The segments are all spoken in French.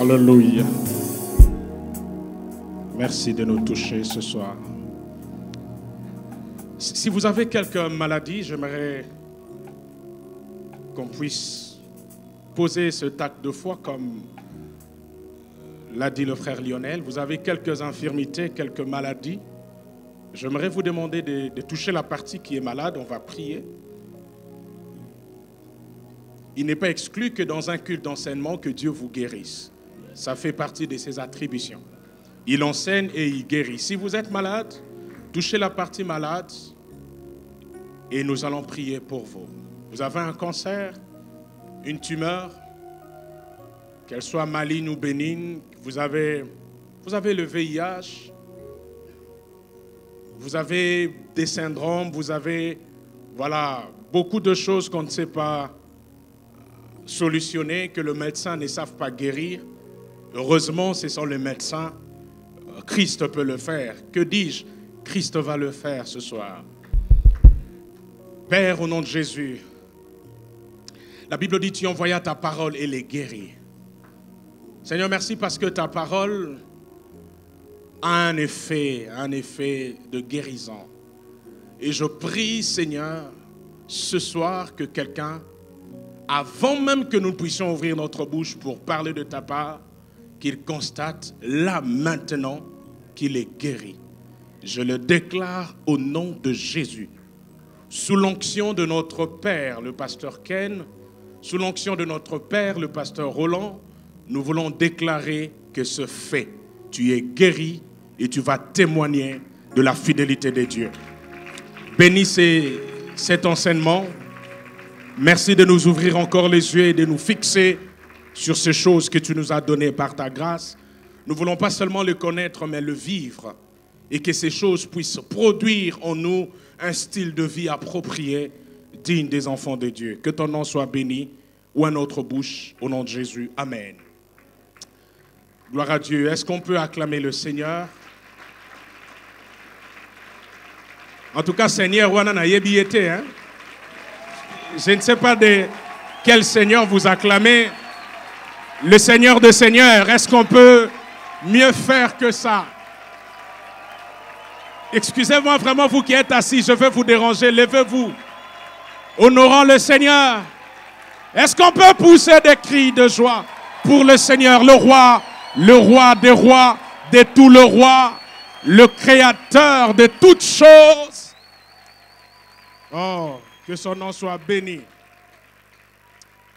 Alléluia. Merci de nous toucher ce soir. Si vous avez quelques maladies, j'aimerais qu'on puisse poser cet acte de foi comme l'a dit le frère Lionel. Vous avez quelques infirmités, quelques maladies. J'aimerais vous demander de toucher la partie qui est malade. On va prier. Il n'est pas exclu que dans un culte d'enseignement, que Dieu vous guérisse. Ça fait partie de ses attributions. Il enseigne et il guérit. Si vous êtes malade, touchez la partie malade et nous allons prier pour vous. Vous avez un cancer, une tumeur, qu'elle soit maligne ou bénigne, vous avez le VIH, vous avez des syndromes, vous avez beaucoup de choses qu'on ne sait pas solutionner, que le médecin ne savent pas guérir. Heureusement, ce sont les médecins. Christ peut le faire. Que dis-je? Christ va le faire ce soir. Père, au nom de Jésus, la Bible dit, tu envoyas ta parole et les guéris. Seigneur, merci parce que ta parole a un effet de guérison. Et je prie, Seigneur, ce soir que quelqu'un, avant même que nous puissions ouvrir notre bouche pour parler de ta part, qu'il constate là maintenant qu'il est guéri. Je le déclare au nom de Jésus. Sous l'onction de notre Père, le pasteur Ken, sous l'onction de notre Père, le pasteur Roland, nous voulons déclarer que ce fait, tu es guéri et tu vas témoigner de la fidélité de Dieu. Bénissez cet enseignement. Merci de nous ouvrir encore les yeux et de nous fixer sur ces choses que tu nous as données par ta grâce. Nous ne voulons pas seulement le connaître, mais le vivre. Et que ces choses puissent produire en nous un style de vie approprié, digne des enfants de Dieu. Que ton nom soit béni, ou à notre bouche, au nom de Jésus. Amen. Gloire à Dieu. Est-ce qu'on peut acclamer le Seigneur? En tout cas, Seigneur, Wanana Yebiete, hein? Je ne sais pas de quel Seigneur vous acclamez. Le Seigneur de Seigneurs, est-ce qu'on peut mieux faire que ça? Excusez-moi vraiment, vous qui êtes assis, je vais vous déranger. Levez-vous. Honorons le Seigneur. Est-ce qu'on peut pousser des cris de joie pour le Seigneur, le roi des rois, de tout le roi, le créateur de toutes choses? Oh, que son nom soit béni.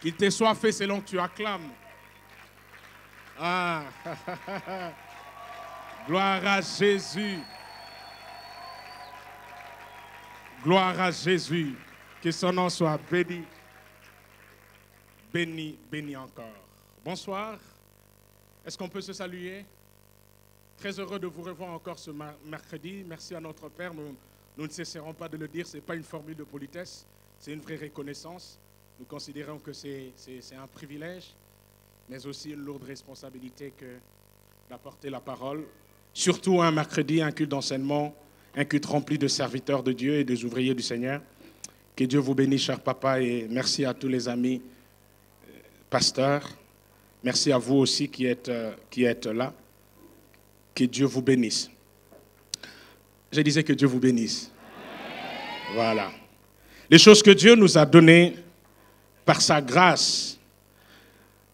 Qu'il te soit fait selon que tu acclames. Ah, gloire à Jésus. Gloire à Jésus. Que son nom soit béni. Béni, béni encore. Bonsoir. Est-ce qu'on peut se saluer? Très heureux de vous revoir encore ce mercredi. Merci à notre Père. Nous ne cesserons pas de le dire. Ce n'est pas une formule de politesse. C'est une vraie reconnaissance. Nous considérons que c'est un privilège, mais aussi une lourde responsabilité que d'apporter la parole. Surtout un mercredi, un culte d'enseignement, un culte rempli de serviteurs de Dieu et des ouvriers du Seigneur. Que Dieu vous bénisse, cher papa, et merci à tous les amis pasteurs. Merci à vous aussi qui êtes là. Que Dieu vous bénisse. Je disais que Dieu vous bénisse. Voilà. Les choses que Dieu nous a données par sa grâce.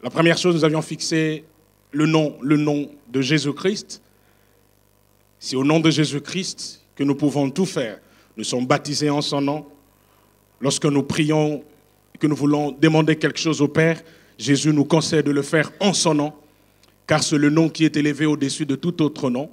La première chose, nous avions fixé le nom de Jésus-Christ. C'est au nom de Jésus-Christ que nous pouvons tout faire. Nous sommes baptisés en son nom. Lorsque nous prions, que nous voulons demander quelque chose au Père, Jésus nous conseille de le faire en son nom, car c'est le nom qui est élevé au-dessus de tout autre nom.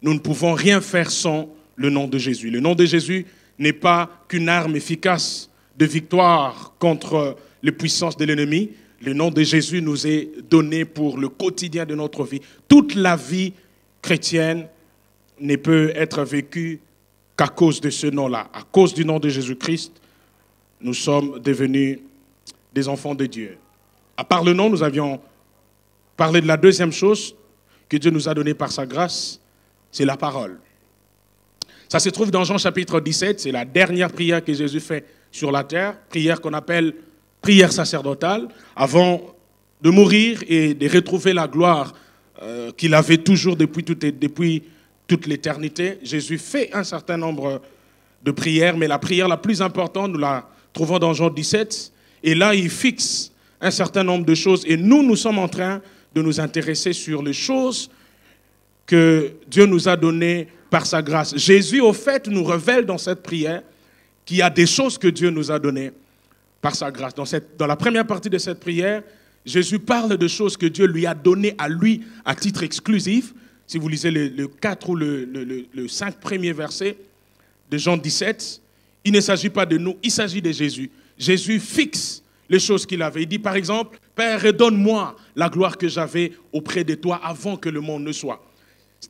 Nous ne pouvons rien faire sans le nom de Jésus. Le nom de Jésus n'est pas qu'une arme efficace de victoire contre les puissances de l'ennemi. Le nom de Jésus nous est donné pour le quotidien de notre vie. Toute la vie chrétienne ne peut être vécue qu'à cause de ce nom-là. À cause du nom de Jésus-Christ, nous sommes devenus des enfants de Dieu. À part le nom, nous avions parlé de la deuxième chose que Dieu nous a donnée par sa grâce, c'est la parole. Ça se trouve dans Jean chapitre 17, c'est la dernière prière que Jésus fait sur la terre, prière qu'on appelle prière sacerdotale. Avant de mourir et de retrouver la gloire qu'il avait toujours depuis toute l'éternité, Jésus fait un certain nombre de prières, mais la prière la plus importante, nous la trouvons dans Jean 17, et là, il fixe un certain nombre de choses, et nous sommes en train de nous intéresser sur les choses que Dieu nous a données par sa grâce. Jésus, au fait, nous révèle dans cette prière qu'il y a des choses que Dieu nous a données par sa grâce. Dans la première partie de cette prière, Jésus parle de choses que Dieu lui a données à lui à titre exclusif. Si vous lisez le 4 ou le 5 premiers versets de Jean 17, il ne s'agit pas de nous, il s'agit de Jésus. Jésus fixe les choses qu'il avait. Il dit par exemple, « Père, redonne-moi la gloire que j'avais auprès de toi avant que le monde ne soit. »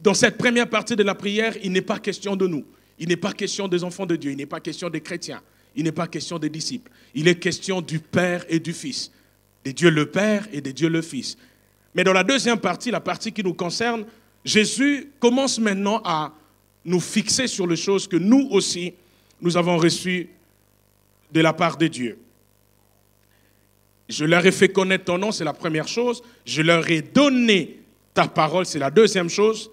Dans cette première partie de la prière, il n'est pas question de nous. Il n'est pas question des enfants de Dieu. Il n'est pas question des chrétiens. Il n'est pas question des disciples. Il est question du Père et du Fils. De Dieu le Père et de Dieu le Fils. Mais dans la deuxième partie, la partie qui nous concerne, Jésus commence maintenant à nous fixer sur les choses que nous aussi, nous avons reçues de la part de Dieu. Je leur ai fait connaître ton nom, c'est la première chose. Je leur ai donné ta parole, c'est la deuxième chose.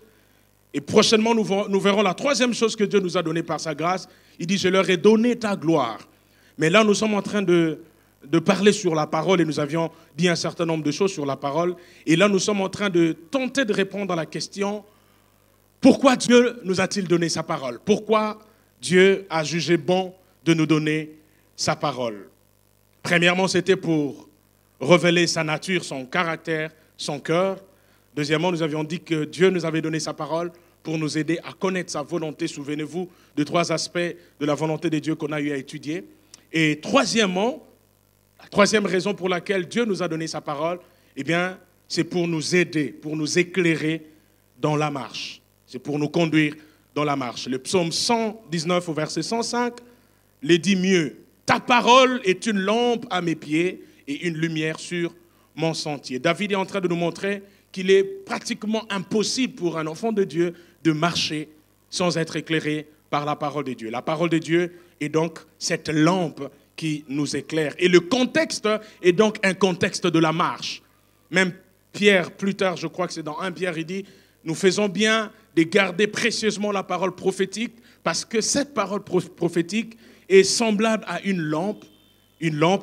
Et prochainement, nous verrons la troisième chose que Dieu nous a donnée par sa grâce. Il dit, je leur ai donné ta gloire. Mais là, nous sommes en train de parler sur la parole et nous avions dit un certain nombre de choses sur la parole. Et là, nous sommes en train de tenter de répondre à la question, pourquoi Dieu nous a-t-il donné sa parole? Pourquoi Dieu a jugé bon de nous donner sa parole? Premièrement, c'était pour révéler sa nature, son caractère, son cœur. Deuxièmement, nous avions dit que Dieu nous avait donné sa parole pour nous aider à connaître sa volonté. Souvenez-vous de 3 aspects de la volonté de Dieu qu'on a eu à étudier. Et troisièmement, la troisième raison pour laquelle Dieu nous a donné sa parole, eh bien, c'est pour nous aider, pour nous éclairer dans la marche. C'est pour nous conduire dans la marche. Le psaume 119 au verset 105 le dit mieux. Ta parole est une lampe à mes pieds et une lumière sur mon sentier. David est en train de nous montrer qu'il est pratiquement impossible pour un enfant de Dieu de marcher sans être éclairé par la parole de Dieu. La parole de Dieu est donc cette lampe qui nous éclaire. Et le contexte est donc un contexte de la marche. Même Pierre, plus tard, je crois que c'est dans 1 Pierre, il dit, nous faisons bien de garder précieusement la parole prophétique parce que cette parole prophétique est semblable à une lampe,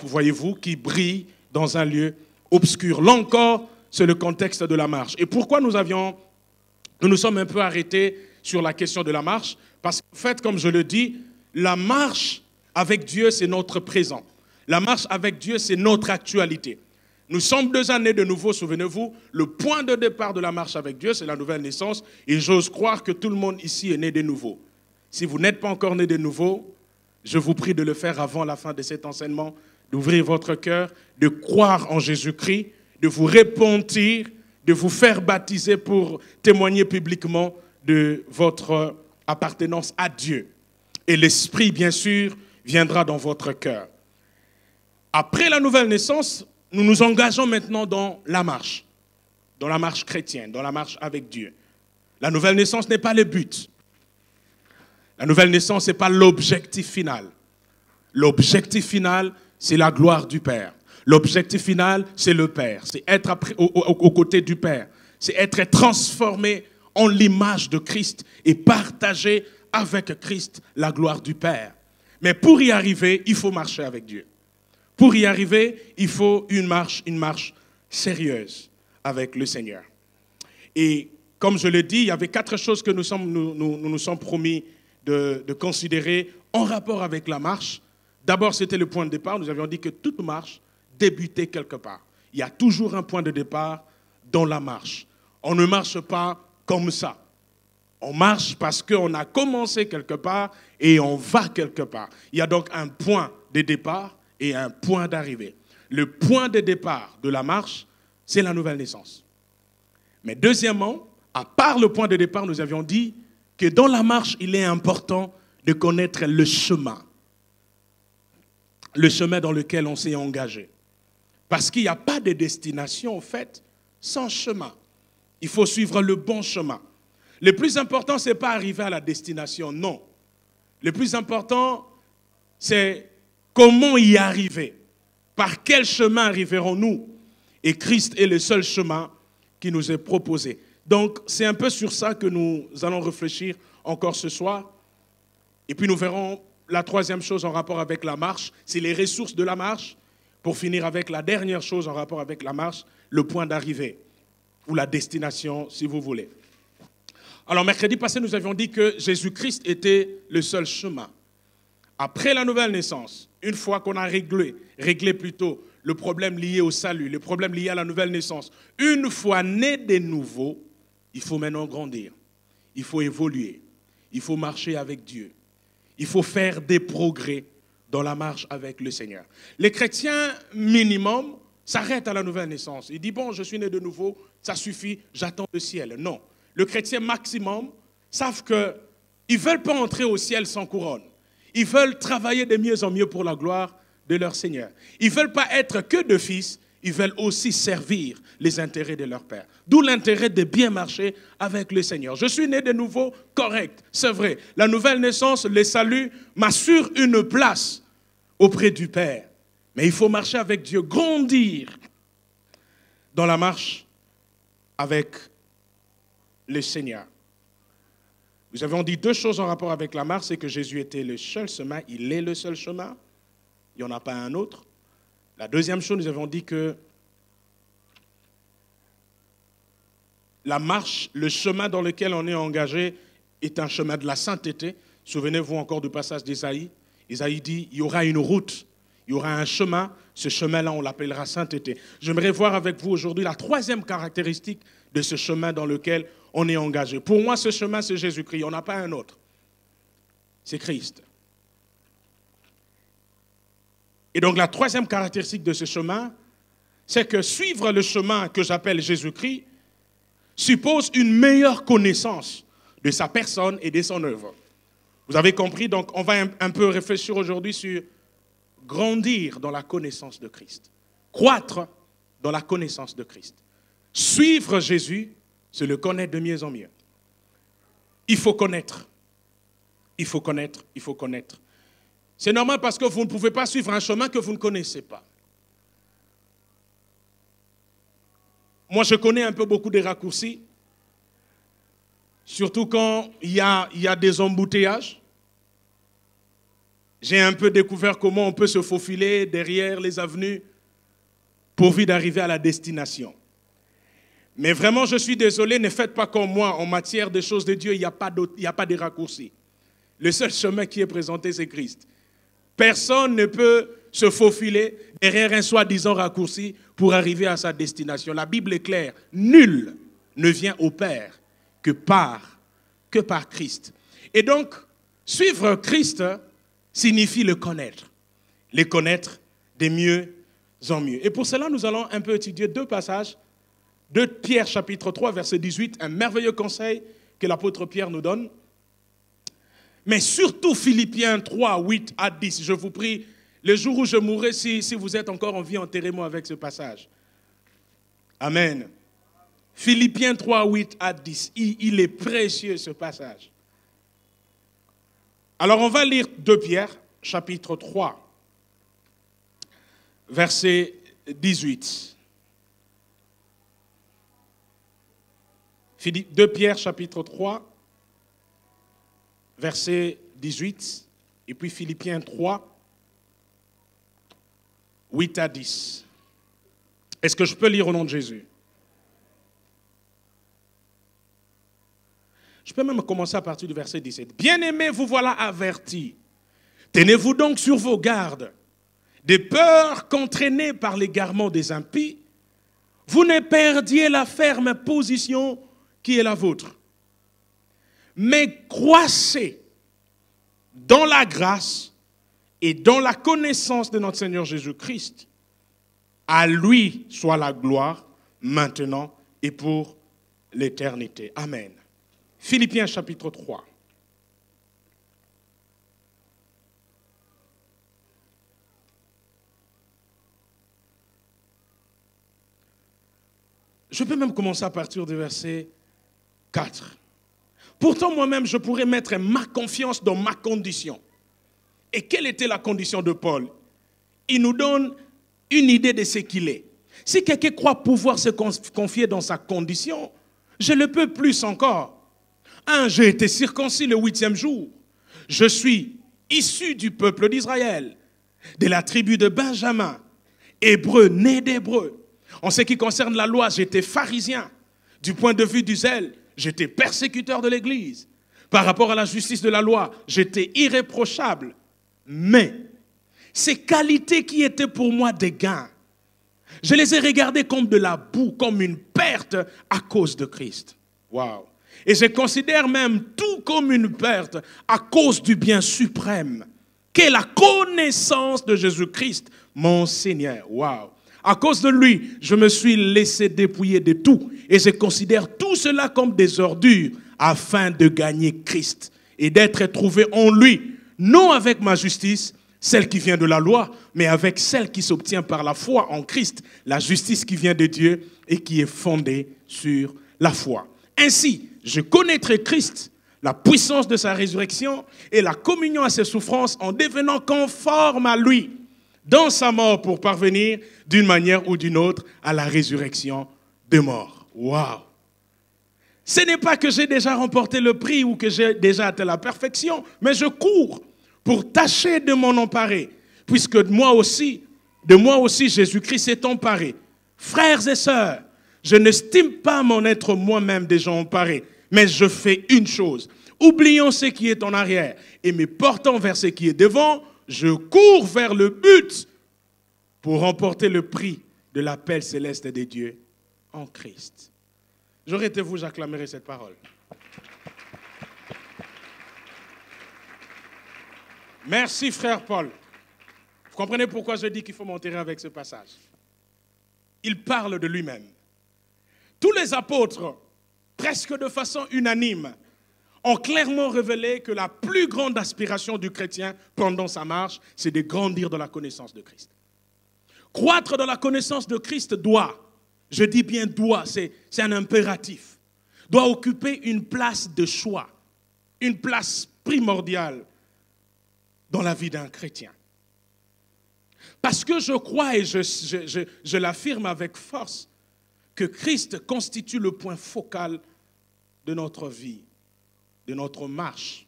voyez-vous, qui brille dans un lieu obscur. Là encore, c'est le contexte de la marche. Et pourquoi nous nous sommes un peu arrêtés sur la question de la marche? Parce qu'en fait, comme je le dis, la marche avec Dieu, c'est notre présent. La marche avec Dieu, c'est notre actualité. Nous sommes 2 années de nouveau, souvenez-vous, le point de départ de la marche avec Dieu, c'est la nouvelle naissance, et j'ose croire que tout le monde ici est né de nouveau. Si vous n'êtes pas encore né de nouveau, je vous prie de le faire avant la fin de cet enseignement, d'ouvrir votre cœur, de croire en Jésus-Christ, de vous repentir, de vous faire baptiser pour témoigner publiquement de votre appartenance à Dieu. Et l'Esprit, bien sûr, viendra dans votre cœur. Après la nouvelle naissance, nous nous engageons maintenant dans la marche chrétienne, dans la marche avec Dieu. La nouvelle naissance n'est pas le but. La nouvelle naissance n'est pas l'objectif final. L'objectif final, c'est la gloire du Père. L'objectif final, c'est le Père. C'est être aux côtés du Père. C'est être transformé en l'image de Christ et partager avec Christ la gloire du Père. Mais pour y arriver, il faut marcher avec Dieu. Pour y arriver, il faut une marche sérieuse avec le Seigneur. Et comme je l'ai dit, il y avait 4 choses que nous nous sommes promis de considérer en rapport avec la marche. D'abord, c'était le point de départ. Nous avions dit que toute marche débutait quelque part. Il y a toujours un point de départ dans la marche. On ne marche pas comme ça. On marche parce qu'on a commencé quelque part et on va quelque part. Il y a donc un point de départ et un point d'arrivée. Le point de départ de la marche, c'est la nouvelle naissance. Mais deuxièmement, à part le point de départ, nous avions dit que dans la marche, il est important de connaître le chemin. Le chemin dans lequel on s'est engagé. Parce qu'il n'y a pas de destination, en fait, sans chemin. Il faut suivre le bon chemin. Le plus important, ce n'est pas arriver à la destination, non. Le plus important, c'est comment y arriver. Par quel chemin arriverons-nous? Et Christ est le seul chemin qui nous est proposé. Donc, c'est un peu sur ça que nous allons réfléchir encore ce soir. Et puis nous verrons la troisième chose en rapport avec la marche, c'est les ressources de la marche. Pour finir avec la dernière chose en rapport avec la marche, le point d'arrivée, ou la destination, si vous voulez. Alors, mercredi passé, nous avions dit que Jésus-Christ était le seul chemin. Après la nouvelle naissance, une fois qu'on a réglé plutôt le problème lié au salut, le problème lié à la nouvelle naissance, une fois né de nouveau, il faut maintenant grandir, il faut évoluer, il faut marcher avec Dieu, il faut faire des progrès dans la marche avec le Seigneur. Les chrétiens, minimum, s'arrêtent à la nouvelle naissance. Ils disent, bon, je suis né de nouveau, ça suffit, j'attends le ciel. Non. Le chrétien maximum savent qu'ils ne veulent pas entrer au ciel sans couronne. Ils veulent travailler de mieux en mieux pour la gloire de leur Seigneur. Ils ne veulent pas être que de fils, ils veulent aussi servir les intérêts de leur Père. D'où l'intérêt de bien marcher avec le Seigneur. Je suis né de nouveau, correct, c'est vrai. La nouvelle naissance, le salut, m'assure une place auprès du Père. Mais il faut marcher avec Dieu, grandir dans la marche avec le Seigneur. Nous avons dit deux choses en rapport avec la marche, c'est que Jésus était le seul chemin, il est le seul chemin, il n'y en a pas un autre. La deuxième chose, nous avons dit que la marche, le chemin dans lequel on est engagé est un chemin de la sainteté. Souvenez-vous encore du passage d'Ésaïe. Ésaïe dit, il y aura une route, il y aura un chemin, ce chemin-là, on l'appellera sainteté. J'aimerais voir avec vous aujourd'hui la troisième caractéristique de ce chemin dans lequel on est engagé. Pour moi, ce chemin, c'est Jésus-Christ, on n'a pas un autre. C'est Christ. Et donc la troisième caractéristique de ce chemin, c'est que suivre le chemin que j'appelle Jésus-Christ suppose une meilleure connaissance de sa personne et de son œuvre. Vous avez compris, donc on va un peu réfléchir aujourd'hui sur grandir dans la connaissance de Christ, croître dans la connaissance de Christ. Suivre Jésus, c'est le connaître de mieux en mieux. Il faut connaître, il faut connaître, il faut connaître. C'est normal parce que vous ne pouvez pas suivre un chemin que vous ne connaissez pas. Moi, je connais un peu beaucoup des raccourcis, surtout quand il y a des embouteillages. J'ai un peu découvert comment on peut se faufiler derrière les avenues pourvu d'arriver à la destination. Mais vraiment, je suis désolé, ne faites pas comme moi. En matière des choses de Dieu, il n'y a pas de raccourcis. Le seul chemin qui est présenté, c'est Christ. Personne ne peut se faufiler derrière un soi-disant raccourci pour arriver à sa destination. La Bible est claire. Nul ne vient au Père que par Christ. Et donc, suivre Christ signifie le connaître de mieux en mieux. Et pour cela, nous allons un peu étudier deux passages. 2 Pierre chapitre 3, verset 18, un merveilleux conseil que l'apôtre Pierre nous donne. Mais surtout Philippiens 3, 8 à 10. Je vous prie, le jour où je mourrai, si vous êtes encore en vie, enterrez-moi avec ce passage. Amen. Philippiens 3, 8 à 10. Il est précieux ce passage. Alors on va lire 2 Pierre chapitre 3, verset 18. 2 Pierre chapitre 3, verset 18, et puis Philippiens 3, 8 à 10. Est-ce que je peux lire au nom de Jésus? Je peux même commencer à partir du verset 17. Bien-aimés, vous voilà avertis. Tenez-vous donc sur vos gardes, de peur qu'entraînés par l'égarement des impies, vous ne perdiez la ferme position qui est la vôtre. Mais croissez dans la grâce et dans la connaissance de notre Seigneur Jésus-Christ. À lui soit la gloire, maintenant et pour l'éternité. Amen. Philippiens chapitre 3. Je peux même commencer à partir du verset 4. Pourtant, moi-même, je pourrais mettre ma confiance dans ma condition. Et quelle était la condition de Paul? Il nous donne une idée de ce qu'il est. Si quelqu'un croit pouvoir se confier dans sa condition, je le peux plus encore. J'ai été circoncis le 8e jour. Je suis issu du peuple d'Israël, de la tribu de Benjamin, hébreu, né d'hébreu. En ce qui concerne la loi, j'étais pharisien. Du point de vue du zèle, j'étais persécuteur de l'Église. Par rapport à la justice de la loi, j'étais irréprochable. Mais ces qualités qui étaient pour moi des gains, je les ai regardées comme de la boue, comme une perte à cause de Christ. Waouh! Et je considère même tout comme une perte à cause du bien suprême, qu'est la connaissance de Jésus-Christ, mon Seigneur. Waouh! À cause de lui, je me suis laissé dépouiller de tout. Et je considère tout cela comme des ordures afin de gagner Christ et d'être trouvé en lui, non avec ma justice, celle qui vient de la loi, mais avec celle qui s'obtient par la foi en Christ, la justice qui vient de Dieu et qui est fondée sur la foi. Ainsi, je connaîtrai Christ, la puissance de sa résurrection et la communion à ses souffrances en devenant conforme à lui dans sa mort pour parvenir d'une manière ou d'une autre à la résurrection des morts. Waouh! Ce n'est pas que j'ai déjà remporté le prix ou que j'ai déjà atteint la perfection, mais je cours pour tâcher de m'en emparer, puisque de moi aussi, Jésus-Christ s'est emparé. Frères et sœurs, je n'estime pas m'en être moi-même déjà emparé, mais je fais une chose. Oublions ce qui est en arrière et me portant vers ce qui est devant, je cours vers le but pour remporter le prix de l'appel céleste des dieux en Christ. J'aurais été vous, j'acclamerai cette parole. Merci, frère Paul. Vous comprenez pourquoi je dis qu'il faut m'enterrer avec ce passage? Il parle de lui-même. Tous les apôtres, presque de façon unanime, ont clairement révélé que la plus grande aspiration du chrétien pendant sa marche, c'est de grandir dans la connaissance de Christ. Croître dans la connaissance de Christ doit, je dis bien doit, c'est un impératif, doit occuper une place de choix, une place primordiale dans la vie d'un chrétien. Parce que je crois et je l'affirme avec force que Christ constitue le point focal de notre vie, de notre marche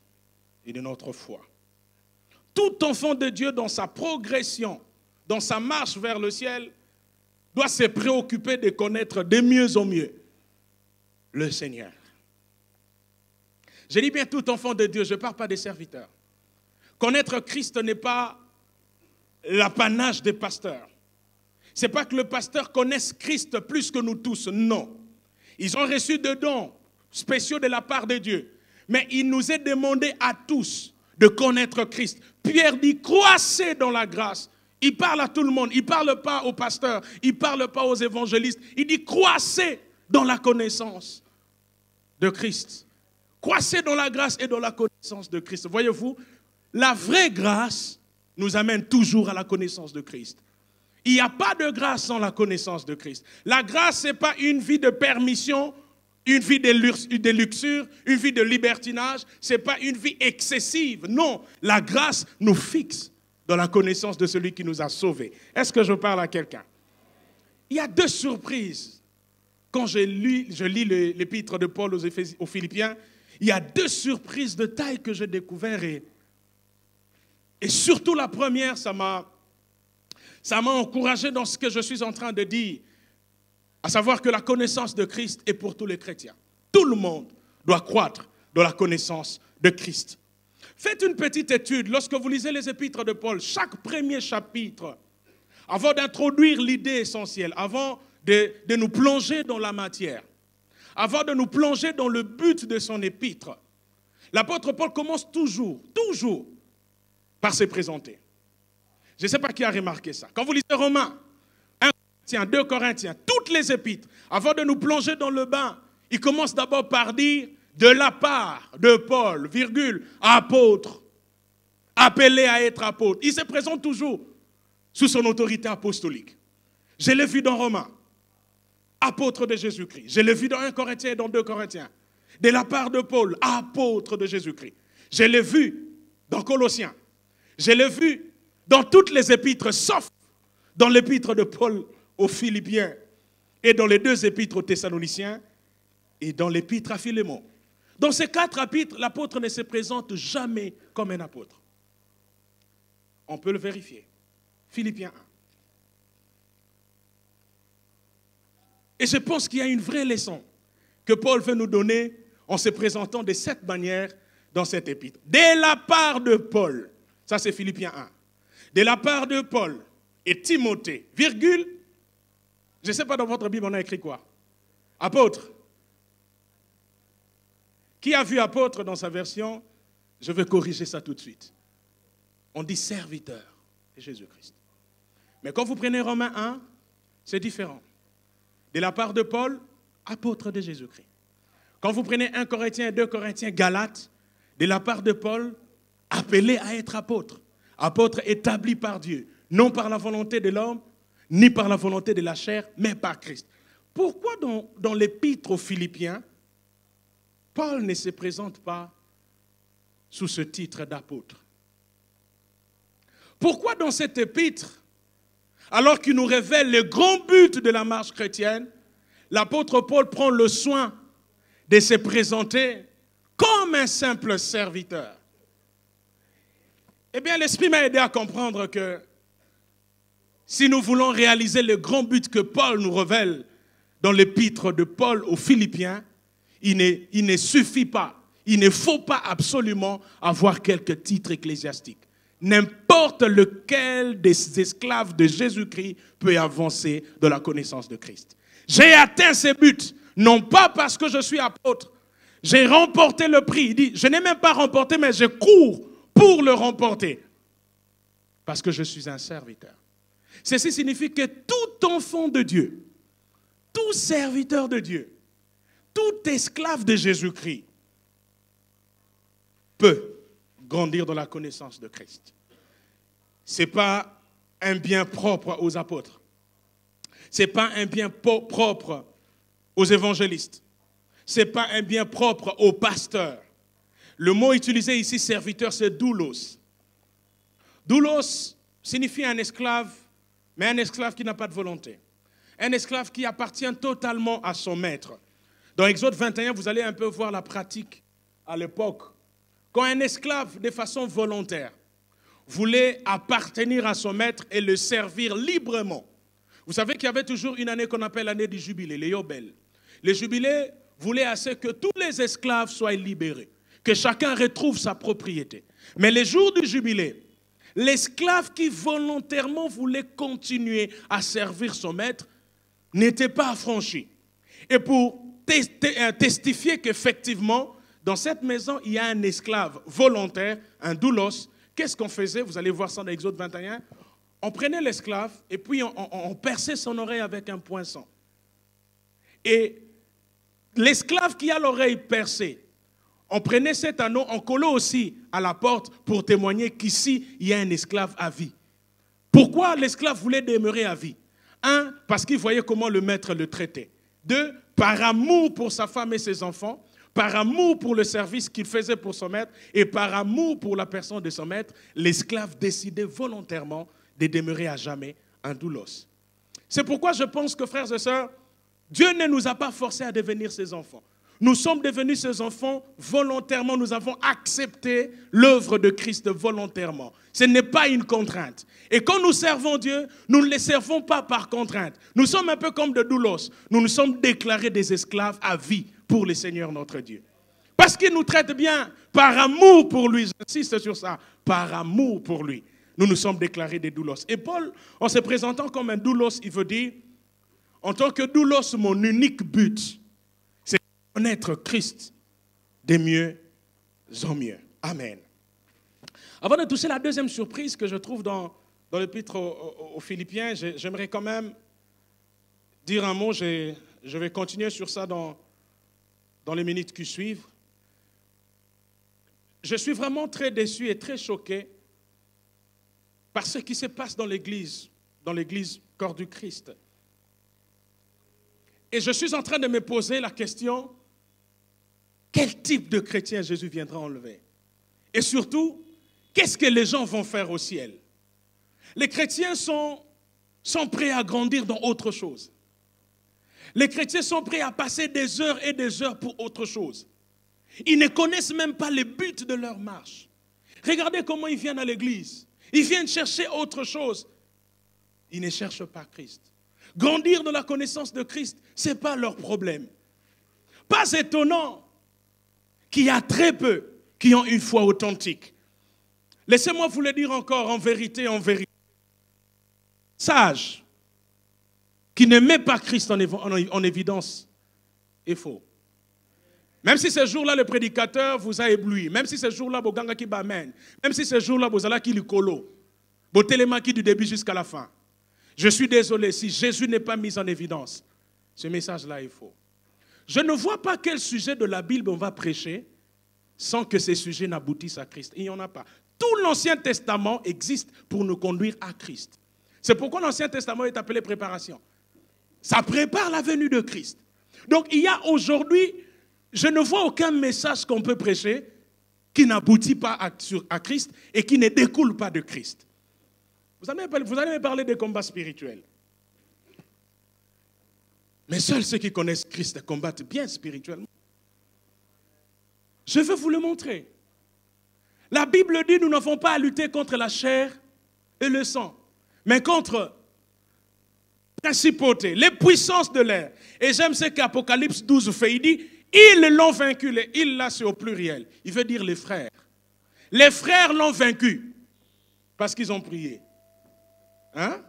et de notre foi. Tout enfant de Dieu dans sa progression, dans sa marche vers le ciel, doit se préoccuper de connaître de mieux en mieux le Seigneur. Je dis bien tout enfant de Dieu, je ne parle pas des serviteurs. Connaître Christ n'est pas l'apanage des pasteurs. Ce n'est pas que le pasteur connaisse Christ plus que nous tous, non. Ils ont reçu des dons spéciaux de la part de Dieu. Mais il nous est demandé à tous de connaître Christ. Pierre dit, croissez dans la grâce. Il parle à tout le monde. Il ne parle pas aux pasteurs. Il ne parle pas aux évangélistes. Il dit, croissez dans la connaissance de Christ. Croissez dans la grâce et dans la connaissance de Christ. Voyez-vous, la vraie grâce nous amène toujours à la connaissance de Christ. Il n'y a pas de grâce sans la connaissance de Christ. La grâce, ce n'est pas une vie de permission, une vie de luxure, une vie de libertinage. Ce n'est pas une vie excessive. Non, la grâce nous fixe dans la connaissance de celui qui nous a sauvés. Est-ce que je parle à quelqu'un? Il y a deux surprises. Quand je lis l'épître de Paul aux Philippiens, il y a deux surprises de taille que j'ai découvertes. Et surtout la première, ça m'a encouragé dans ce que je suis en train de dire, à savoir que la connaissance de Christ est pour tous les chrétiens. Tout le monde doit croître dans la connaissance de Christ. Faites une petite étude. Lorsque vous lisez les épîtres de Paul, chaque premier chapitre, avant d'introduire l'idée essentielle, avant de nous plonger dans la matière, avant de nous plonger dans le but de son épître, l'apôtre Paul commence toujours par se présenter. Je ne sais pas qui a remarqué ça. Quand vous lisez Romains, 1 Corinthiens, 2 Corinthiens, toutes les épîtres, avant de nous plonger dans le bain, il commence d'abord par dire de la part de Paul, virgule, apôtre, appelé à être apôtre. Il se présente toujours sous son autorité apostolique. Je l'ai vu dans Romains, apôtre de Jésus-Christ. Je l'ai vu dans 1 Corinthiens et dans 2 Corinthiens. De la part de Paul, apôtre de Jésus-Christ. Je l'ai vu dans Colossiens. Je l'ai vu dans toutes les épîtres, sauf dans l'épître de Paul aux Philippiens et dans les 2 épîtres aux Thessaloniciens et dans l'épître à Philémon. Dans ces 4 épîtres, l'apôtre ne se présente jamais comme un apôtre. On peut le vérifier. Philippiens 1. Et je pense qu'il y a une vraie leçon que Paul veut nous donner en se présentant de cette manière dans cet épître. De la part de Paul, ça c'est Philippiens 1, de la part de Paul et Timothée, virgule, je ne sais pas dans votre Bible on a écrit quoi? Apôtre. Qui a vu apôtre dans sa version? Je vais corriger ça tout de suite. On dit serviteur de Jésus-Christ. Mais quand vous prenez Romains 1, c'est différent. De la part de Paul, apôtre de Jésus-Christ. Quand vous prenez 1 Corinthiens, 2 Corinthiens, Galates, de la part de Paul, appelé à être apôtre. Apôtre établi par Dieu, non par la volonté de l'homme, ni par la volonté de la chair, mais par Christ. Pourquoi dans l'épître aux Philippiens, Paul ne se présente pas sous ce titre d'apôtre? Pourquoi dans cette épître, alors qu'il nous révèle le grand but de la marche chrétienne, l'apôtre Paul prend le soin de se présenter comme un simple serviteur? Eh bien, l'Esprit m'a aidé à comprendre que si nous voulons réaliser le grand but que Paul nous révèle dans l'épître de Paul aux Philippiens, il ne suffit pas, il ne faut pas absolument avoir quelques titres ecclésiastiques. N'importe lequel des esclaves de Jésus-Christ peut avancer dans la connaissance de Christ. J'ai atteint ce but, non pas parce que je suis apôtre. J'ai remporté le prix. Il dit, je n'ai même pas remporté, mais je cours pour le remporter. Parce que je suis un serviteur. Ceci signifie que tout enfant de Dieu, tout serviteur de Dieu, tout esclave de Jésus-Christ peut grandir dans la connaissance de Christ. Ce n'est pas un bien propre aux apôtres. Ce n'est pas un bien propre aux évangélistes. Ce n'est pas un bien propre aux pasteurs. Le mot utilisé ici, serviteur, c'est doulos. Doulos signifie un esclave, mais un esclave qui n'a pas de volonté. Un esclave qui appartient totalement à son maître. Dans Exode 21, vous allez un peu voir la pratique à l'époque. Quand un esclave, de façon volontaire, voulait appartenir à son maître et le servir librement. Vous savez qu'il y avait toujours une année qu'on appelle l'année du jubilé, les Yobel. Les jubilés voulaient à ce que tous les esclaves soient libérés, que chacun retrouve sa propriété. Mais les jours du jubilé, l'esclave qui volontairement voulait continuer à servir son maître n'était pas affranchi. Et pour testifier qu'effectivement, dans cette maison, il y a un esclave volontaire, un doulos. Qu'est-ce qu'on faisait? Vous allez voir ça dans Exode 21. On prenait l'esclave et puis on perçait son oreille avec un poinçon. Et l'esclave qui a l'oreille percée, on prenait cet anneau, on collait aussi à la porte pour témoigner qu'ici, il y a un esclave à vie. Pourquoi l'esclave voulait demeurer à vie? 1, parce qu'il voyait comment le maître le traitait. 2, par amour pour sa femme et ses enfants. Par amour pour le service qu'il faisait pour son maître et par amour pour la personne de son maître, l'esclave décidait volontairement de demeurer à jamais un doulos. C'est pourquoi je pense que, frères et sœurs, Dieu ne nous a pas forcés à devenir ses enfants. Nous sommes devenus ses enfants volontairement. Nous avons accepté l'œuvre de Christ volontairement. Ce n'est pas une contrainte. Et quand nous servons Dieu, nous ne les servons pas par contrainte. Nous sommes un peu comme de doulos. Nous nous sommes déclarés des esclaves à vie pour le Seigneur notre Dieu. Parce qu'il nous traite bien, par amour pour lui, j'insiste sur ça, par amour pour lui, nous nous sommes déclarés des doulos. Et Paul, en se présentant comme un doulos, il veut dire, en tant que doulos, mon unique but, c'est de connaître Christ de mieux en mieux. Amen. Avant de toucher la deuxième surprise que je trouve dans l'épître aux Philippiens, j'aimerais quand même dire un mot, je vais continuer sur ça dans les minutes qui suivent. Je suis vraiment très déçu et très choqué par ce qui se passe dans l'église corps du Christ. Et je suis en train de me poser la question, quel type de chrétien Jésus viendra enlever? Et surtout, qu'est-ce que les gens vont faire au ciel? Les chrétiens sont sont prêts à grandir dans autre chose. Les chrétiens sont prêts à passer des heures et des heures pour autre chose. Ils ne connaissent même pas les buts de leur marche. Regardez comment ils viennent à l'église. Ils viennent chercher autre chose. Ils ne cherchent pas Christ. Grandir dans la connaissance de Christ, ce n'est pas leur problème. Pas étonnant qu'il y a très peu qui ont une foi authentique. Laissez-moi vous le dire encore en vérité, en vérité. Sage, qui ne met pas Christ en évidence, est faux. Même si ce jour-là, le prédicateur vous a ébloui, même si ce jour-là, Boganga qui bamène, même si ce jour-là, Bozala qui l'icolo, Botelema qui du début jusqu'à la fin. Je suis désolé, si Jésus n'est pas mis en évidence, ce message-là est faux. Je ne vois pas quel sujet de la Bible on va prêcher sans que ces sujets n'aboutissent à Christ. Il n'y en a pas. Tout l'Ancien Testament existe pour nous conduire à Christ. C'est pourquoi l'Ancien Testament est appelé préparation. Ça prépare la venue de Christ. Donc il y a aujourd'hui, je ne vois aucun message qu'on peut prêcher qui n'aboutit pas à Christ et qui ne découle pas de Christ. Vous allez me parler des combats spirituels. Mais seuls ceux qui connaissent Christ combattent bien spirituellement. Je veux vous le montrer. La Bible dit, nous n'avons pas à lutter contre la chair et le sang, mais contre les principautés, les puissances de l'air. Et j'aime ce qu'Apocalypse 12 fait. Il dit, ils l'ont vaincu. Les ils là, c'est au pluriel. Il veut dire les frères. Les frères l'ont vaincu parce qu'ils ont prié. Hein?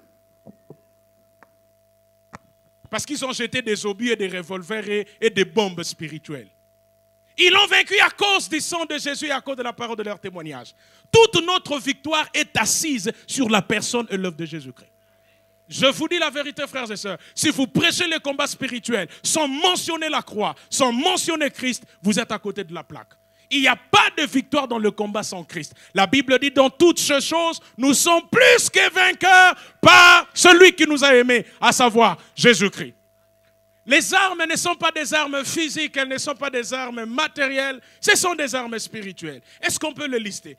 Parce qu'ils ont jeté des obus et des revolvers et des bombes spirituelles. Ils l'ont vaincu à cause du sang de Jésus et à cause de la parole de leur témoignage. Toute notre victoire est assise sur la personne et l'œuvre de Jésus-Christ. Je vous dis la vérité, frères et sœurs. Si vous prêchez les combats spirituels sans mentionner la croix, sans mentionner Christ, vous êtes à côté de la plaque. Il n'y a pas de victoire dans le combat sans Christ. La Bible dit, dans toutes ces choses, nous sommes plus que vainqueurs par celui qui nous a aimés, à savoir Jésus-Christ. Les armes ne sont pas des armes physiques, elles ne sont pas des armes matérielles, ce sont des armes spirituelles. Est-ce qu'on peut le lister?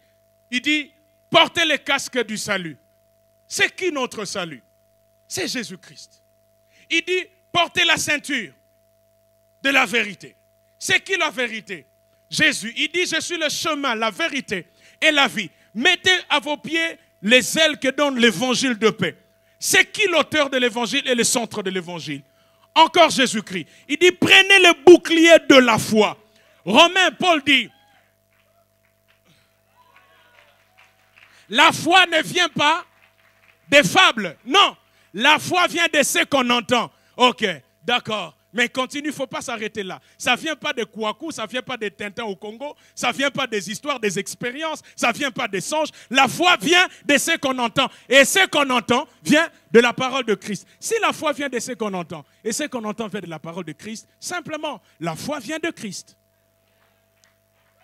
Il dit, portez les casques du salut. C'est qui notre salut? C'est Jésus-Christ. Il dit, portez la ceinture de la vérité. C'est qui la vérité? Jésus. Il dit, je suis le chemin, la vérité et la vie. Mettez à vos pieds les ailes que donne l'évangile de paix. C'est qui l'auteur de l'évangile et le centre de l'évangile? Encore Jésus-Christ. Il dit, prenez le bouclier de la foi. Romain, Paul dit, la foi ne vient pas des fables. Non, la foi vient de ce qu'on entend. Ok, d'accord. Mais continue, il ne faut pas s'arrêter là. Ça ne vient pas de Kouakou, ça ne vient pas de Tintin au Congo, ça ne vient pas des histoires, des expériences, ça ne vient pas des songes. La foi vient de ce qu'on entend. Et ce qu'on entend vient de la parole de Christ. Si la foi vient de ce qu'on entend, et ce qu'on entend vient de la parole de Christ, simplement, la foi vient de Christ.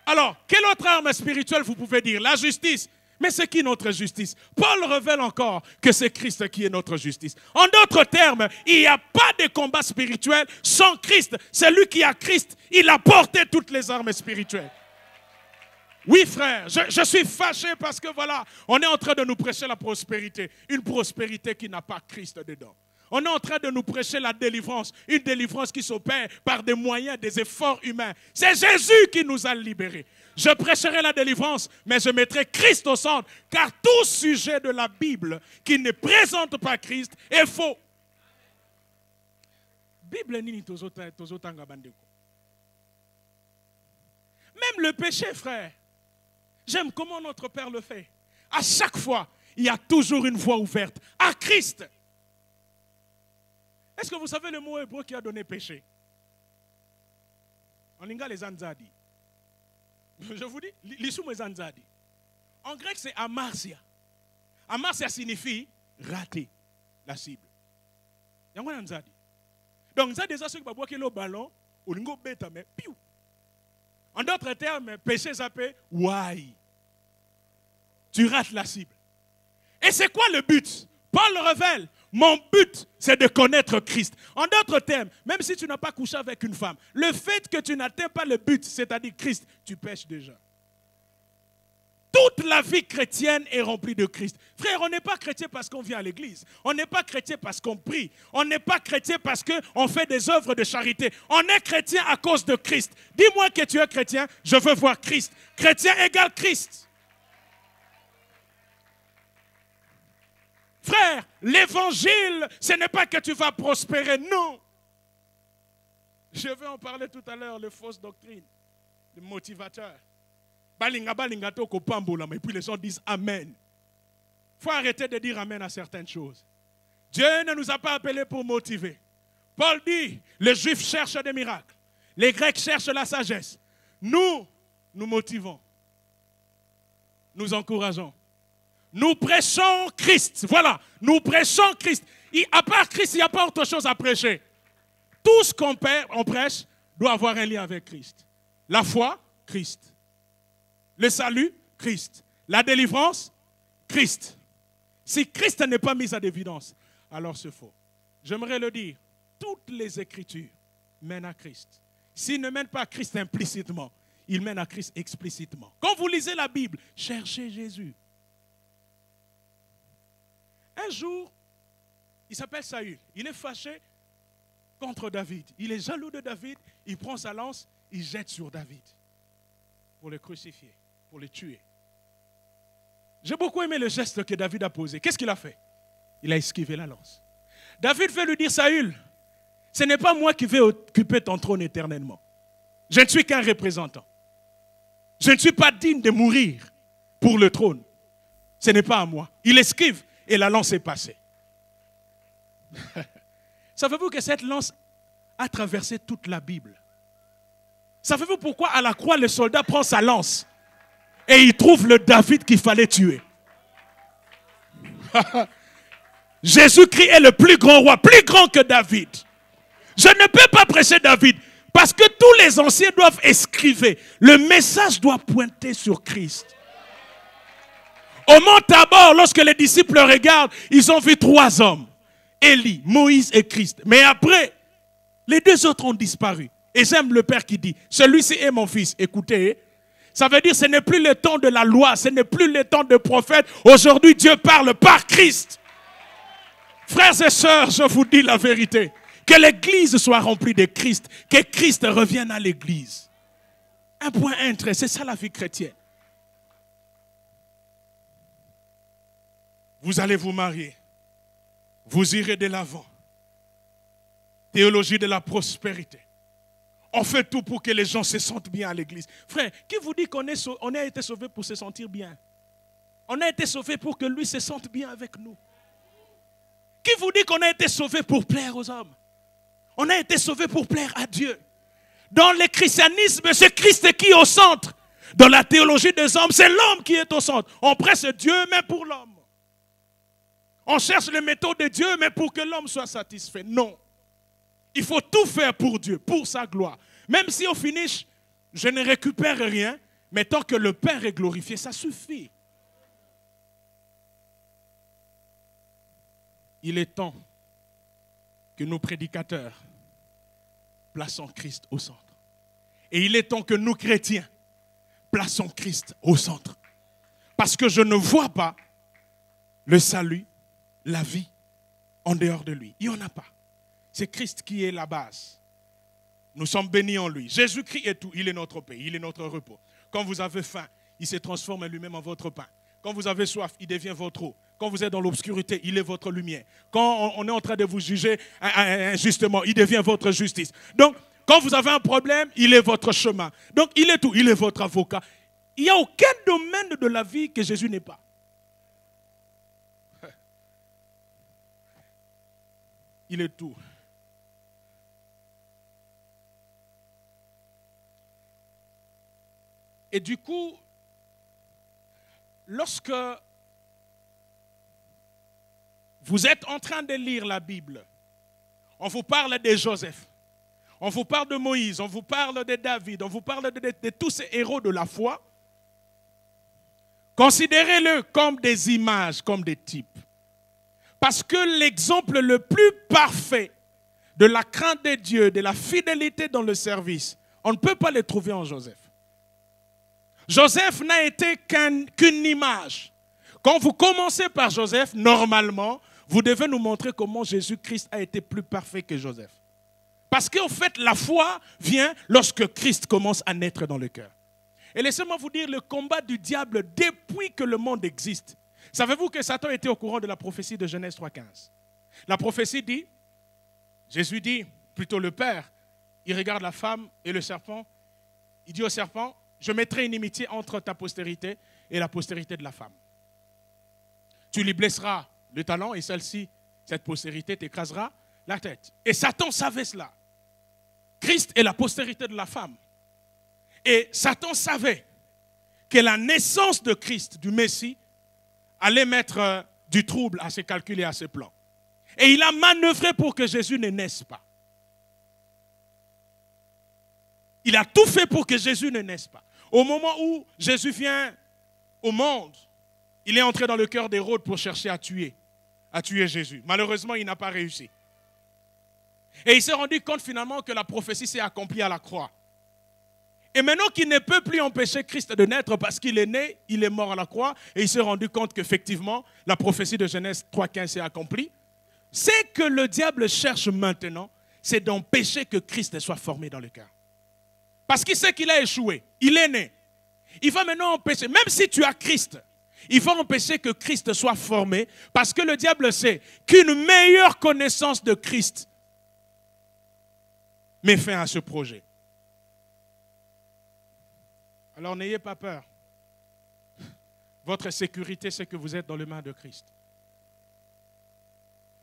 Alors, quelle autre arme spirituelle vous pouvez dire? La justice. Mais c'est qui notre justice? Paul révèle encore que c'est Christ qui est notre justice. En d'autres termes, il n'y a pas de combat spirituel sans Christ. Celui qui a Christ, il a porté toutes les armes spirituelles. Oui, frère, je suis fâché parce que voilà, on est en train de nous prêcher la prospérité. Une prospérité qui n'a pas Christ dedans. On est en train de nous prêcher la délivrance. Une délivrance qui s'opère par des moyens, des efforts humains. C'est Jésus qui nous a libérés. Je prêcherai la délivrance, mais je mettrai Christ au centre. Car tout sujet de la Bible qui ne présente pas Christ est faux. Bible nini tozotanga bandeko. Même le péché, frère. J'aime comment notre Père le fait. À chaque fois, il y a toujours une voie ouverte à Christ. Est-ce que vous savez le mot hébreu qui a donné péché? En lingala les anzadi. Je vous dis, l'issou mes anzadi. En grec, c'est amarsia. Amarsia signifie rater la cible. Yango anzadi. Donc, ça déjà ceux qui boivent le ballon, ou lingo beta mais piou. En d'autres termes, péché s'appelle why. Tu rates la cible. Et c'est quoi le but? Paul révèle, mon but, c'est de connaître Christ. En d'autres termes, même si tu n'as pas couché avec une femme, le fait que tu n'atteins pas le but, c'est-à-dire Christ, tu pêches déjà. Toute la vie chrétienne est remplie de Christ. Frère, on n'est pas chrétien parce qu'on vient à l'église. On n'est pas chrétien parce qu'on prie. On n'est pas chrétien parce qu'on fait des œuvres de charité. On est chrétien à cause de Christ. Dis-moi que tu es chrétien, je veux voir Christ. Chrétien égale Christ. Frère, l'évangile, ce n'est pas que tu vas prospérer, non. Je vais en parler tout à l'heure, les fausses doctrines, les motivateurs. Et puis les gens disent Amen. Il faut arrêter de dire Amen à certaines choses. Dieu ne nous a pas appelés pour motiver. Paul dit, les Juifs cherchent des miracles. Les Grecs cherchent la sagesse. Nous motivons. Nous encourageons. Nous prêchons Christ. Voilà, nous prêchons Christ. À part Christ, il n'y a pas autre chose à prêcher. Tout ce qu'on prêche doit avoir un lien avec Christ. La foi, Christ. Le salut, Christ. La délivrance, Christ. Si Christ n'est pas mis à l'évidence, alors c'est faux. J'aimerais le dire, toutes les Écritures mènent à Christ. S'ils ne mènent pas à Christ implicitement, ils mènent à Christ explicitement. Quand vous lisez la Bible, cherchez Jésus. Un jour, il s'appelle Saül. Il est fâché contre David. Il est jaloux de David. Il prend sa lance, il jette sur David pour le crucifier, pour le tuer. J'ai beaucoup aimé le geste que David a posé. Qu'est-ce qu'il a fait? Il a esquivé la lance. David veut lui dire, Saül, ce n'est pas moi qui vais occuper ton trône éternellement. Je ne suis qu'un représentant. Je ne suis pas digne de mourir pour le trône. Ce n'est pas à moi. Il esquive et la lance est passée. Savez-vous que cette lance a traversé toute la Bible? Savez-vous pourquoi à la croix le soldat prend sa lance et il trouve le David qu'il fallait tuer? Jésus-Christ est le plus grand roi, plus grand que David. Je ne peux pas prêcher David parce que tous les anciens doivent escriver. Le message doit pointer sur Christ. Au mont Tabor, lorsque les disciples regardent, ils ont vu 3 hommes. Élie, Moïse et Christ. Mais après, les 2 autres ont disparu. Et j'aime le Père qui dit, celui-ci est mon fils. Écoutez, ça veut dire que ce n'est plus le temps de la loi, ce n'est plus le temps de prophète. Aujourd'hui, Dieu parle par Christ. Frères et sœurs, je vous dis la vérité. Que l'église soit remplie de Christ. Que Christ revienne à l'église. Un point, un trait, c'est ça la vie chrétienne. Vous allez vous marier. Vous irez de l'avant. Théologie de la prospérité. On fait tout pour que les gens se sentent bien à l'église. Frère, qui vous dit qu'on a été sauvé pour se sentir bien? On a été sauvé pour que lui se sente bien avec nous. Qui vous dit qu'on a été sauvé pour plaire aux hommes? On a été sauvé pour plaire à Dieu. Dans le christianisme, c'est Christ qui est au centre. Dans la théologie des hommes, c'est l'homme qui est au centre. On presse Dieu, mais pour l'homme. On cherche les méthodes de Dieu, mais pour que l'homme soit satisfait. Non. Il faut tout faire pour Dieu, pour sa gloire. Même si au finish, je ne récupère rien, mais tant que le Père est glorifié, ça suffit. Il est temps que nos prédicateurs plaçons Christ au centre. Et il est temps que nous, chrétiens, plaçons Christ au centre. Parce que je ne vois pas le salut, la vie, en dehors de lui. Il n'y en a pas. C'est Christ qui est la base. Nous sommes bénis en lui. Jésus-Christ est tout. Il est notre paix, il est notre repos. Quand vous avez faim, il se transforme lui-même en votre pain. Quand vous avez soif, il devient votre eau. Quand vous êtes dans l'obscurité, il est votre lumière. Quand on est en train de vous juger injustement, il devient votre justice. Donc, quand vous avez un problème, il est votre chemin. Donc, il est tout. Il est votre avocat. Il n'y a aucun domaine de la vie que Jésus n'est pas. Il est tout. Et du coup, lorsque vous êtes en train de lire la Bible, on vous parle de Joseph, on vous parle de Moïse, on vous parle de David, on vous parle de tous ces héros de la foi, considérez-le comme des images, comme des types. Parce que l'exemple le plus parfait de la crainte de Dieu, de la fidélité dans le service, on ne peut pas le trouver en Joseph. Joseph n'a été qu'une image. Quand vous commencez par Joseph, normalement, vous devez nous montrer comment Jésus-Christ a été plus parfait que Joseph. Parce qu'en fait, la foi vient lorsque Christ commence à naître dans le cœur. Et laissez-moi vous dire, le combat du diable depuis que le monde existe. Savez-vous que Satan était au courant de la prophétie de Genèse 3,15? La prophétie dit, Jésus dit, plutôt le Père, il regarde la femme et le serpent. Il dit au serpent, je mettrai une inimitié entre ta postérité et la postérité de la femme. Tu lui blesseras le talon et celle-ci, cette postérité, t'écrasera la tête. Et Satan savait cela. Christ est la postérité de la femme. Et Satan savait que la naissance de Christ, du Messie, allait mettre du trouble à ses calculs et à ses plans. Et il a manœuvré pour que Jésus ne naisse pas. Il a tout fait pour que Jésus ne naisse pas. Au moment où Jésus vient au monde, il est entré dans le cœur d'Hérode pour chercher à tuer Jésus. Malheureusement, il n'a pas réussi. Et il s'est rendu compte finalement que la prophétie s'est accomplie à la croix. Et maintenant qu'il ne peut plus empêcher Christ de naître parce qu'il est né, il est mort à la croix, et il s'est rendu compte qu'effectivement, la prophétie de Genèse 3,15 s'est accomplie. Ce que le diable cherche maintenant, c'est d'empêcher que Christ soit formé dans le cœur. Parce qu'il sait qu'il a échoué, il est né. Il va maintenant empêcher, même si tu as Christ, il va empêcher que Christ soit formé, parce que le diable sait qu'une meilleure connaissance de Christ met fin à ce projet. Alors n'ayez pas peur. Votre sécurité, c'est que vous êtes dans les mains de Christ.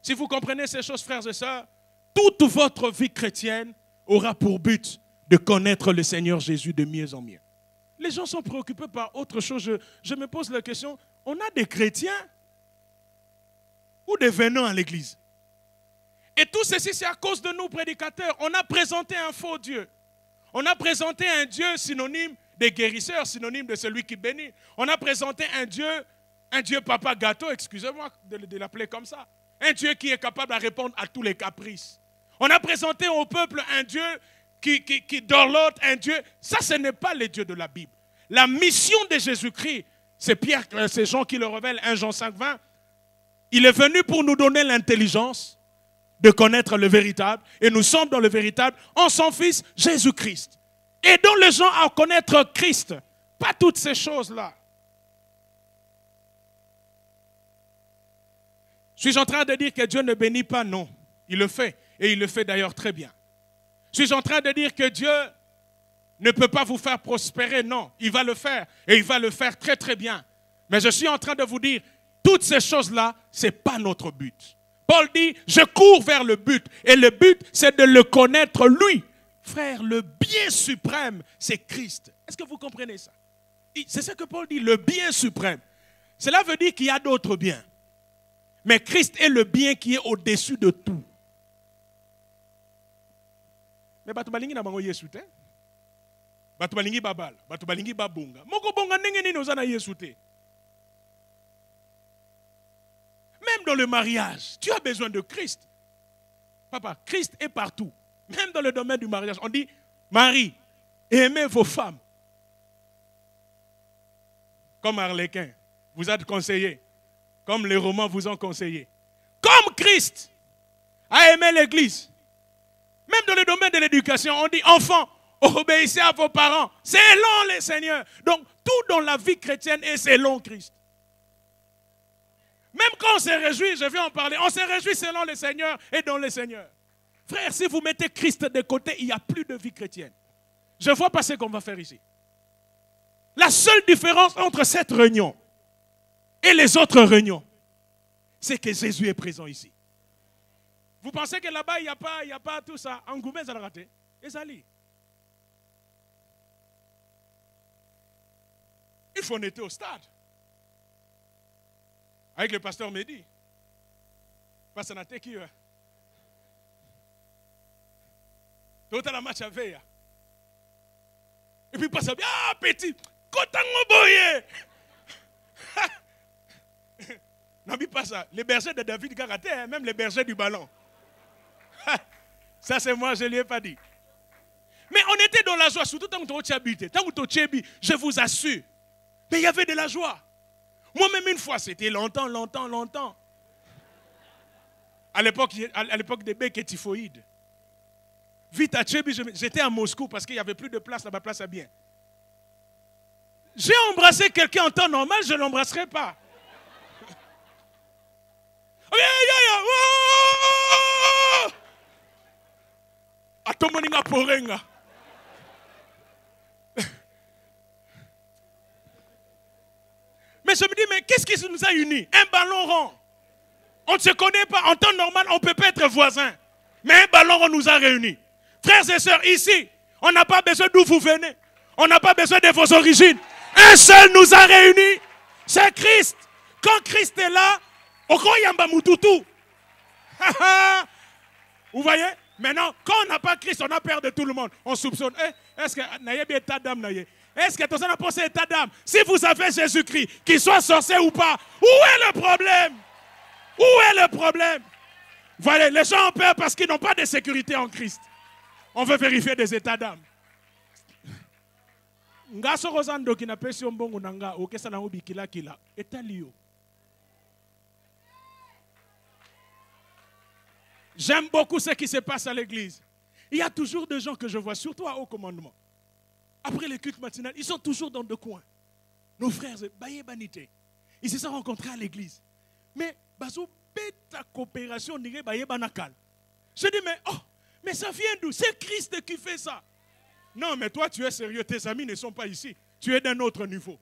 Si vous comprenez ces choses, frères et sœurs, toute votre vie chrétienne aura pour but de connaître le Seigneur Jésus de mieux en mieux. Les gens sont préoccupés par autre chose. Je me pose la question, on a des chrétiens ou des venants à l'église? Et tout ceci, c'est à cause de nous, prédicateurs. On a présenté un faux Dieu. On a présenté un Dieu synonyme des guérisseurs, synonyme de celui qui bénit. On a présenté un Dieu papa gâteau, excusez-moi de l'appeler comme ça. Un Dieu qui est capable de répondre à tous les caprices. On a présenté au peuple un Dieu qui dorlote, un Dieu. Ça, ce n'est pas le Dieu de la Bible. La mission de Jésus-Christ, c'est Jean qui le révèle, 1 Jean 5, 20. Il est venu pour nous donner l'intelligence de connaître le véritable. Et nous sommes dans le véritable en son Fils Jésus-Christ. Aidons les gens à connaître Christ. Pas toutes ces choses-là. Suis-je en train de dire que Dieu ne bénit pas? Non. Il le fait. Et il le fait d'ailleurs très bien. Suis-je en train de dire que Dieu ne peut pas vous faire prospérer? Non. Il va le faire. Et il va le faire très très bien. Mais je suis en train de vous dire, toutes ces choses-là, ce n'est pas notre but. Paul dit, je cours vers le but. Et le but, c'est de le connaître lui. Frère, le bien suprême, c'est Christ. Est-ce que vous comprenez ça? C'est ce que Paul dit, le bien suprême. Cela veut dire qu'il y a d'autres biens. Mais Christ est le bien qui est au-dessus de tout. Mais batu balingi na bango Yesu te. Batu balingi babal, batu balingi babunga. Moko bonga ndenge nini ozana Yesu te. Même dans le mariage, tu as besoin de Christ. Papa, Christ est partout. Même dans le domaine du mariage, on dit, Marie, aimez vos femmes. Comme Arlequin, vous êtes conseillé. Comme les Romains vous ont conseillé. Comme Christ a aimé l'Église. Même dans le domaine de l'éducation, on dit, enfants, obéissez à vos parents. Selon les seigneurs. Donc, tout dans la vie chrétienne est selon Christ. Même quand on se réjouit, je vais en parler, on se réjouit selon le Seigneur et dans le Seigneur. Frère, si vous mettez Christ de côté, il n'y a plus de vie chrétienne. Je vois pas ce qu'on va faire ici. La seule différence entre cette réunion et les autres réunions, c'est que Jésus est présent ici. Vous pensez que là-bas, il n'y a pas tout ça? En Goumé, ça l'a raté. Et ça lit. Il faut en être au stade. Avec le pasteur Mehdi. Parce qu'on a été qui tout à la match à veille. Et puis passe bien, ah petit, kotango boye. Non, mais pas ça. Les bergers de David Garaté, même les bergers du ballon. Ça, c'est moi, je ne lui ai pas dit. Mais on était dans la joie, surtout tant que tu habitais, tant que tu habites, je vous assure. Mais il y avait de la joie. Moi-même une fois, c'était longtemps. À l'époque des becs et typhoïdes. Vite à Tchébi, j'étais à Moscou parce qu'il n'y avait plus de place là-bas, place à bien. J'ai embrassé quelqu'un en temps normal, je ne l'embrasserai pas. Atomoninga porenga. Mais je me dis, mais qu'est-ce qui nous a unis? Un ballon rond. On ne se connaît pas. En temps normal, on ne peut pas être voisins. Mais un ballon rond nous a réunis. Frères et sœurs, ici, on n'a pas besoin d'où vous venez. On n'a pas besoin de vos origines. Un seul nous a réunis. C'est Christ. Quand Christ est là, on croit yamba mututu. Vous voyez? Maintenant, quand on n'a pas Christ, on a peur de tout le monde. On soupçonne. Est-ce que naye bien état d'âme naye? Est-ce que tout ça n'a pensé état d'âme? Si vous avez Jésus-Christ, qu'il soit sorcier ou pas, où est le problème? Où est le problème? Voilà, les gens ont peur parce qu'ils n'ont pas de sécurité en Christ. On veut vérifier des états d'âme. J'aime beaucoup ce qui se passe à l'église. Il y a toujours des gens que je vois, surtout à haut commandement. Après les cultes matinales, ils sont toujours dans deux coins. Nos frères, ils se sont rencontrés à l'église. Mais, ta coopération, je dis, mais ça vient d'où? C'est Christ qui fait ça. Non, mais toi, tu es sérieux. Tes amis ne sont pas ici. Tu es d'un autre niveau.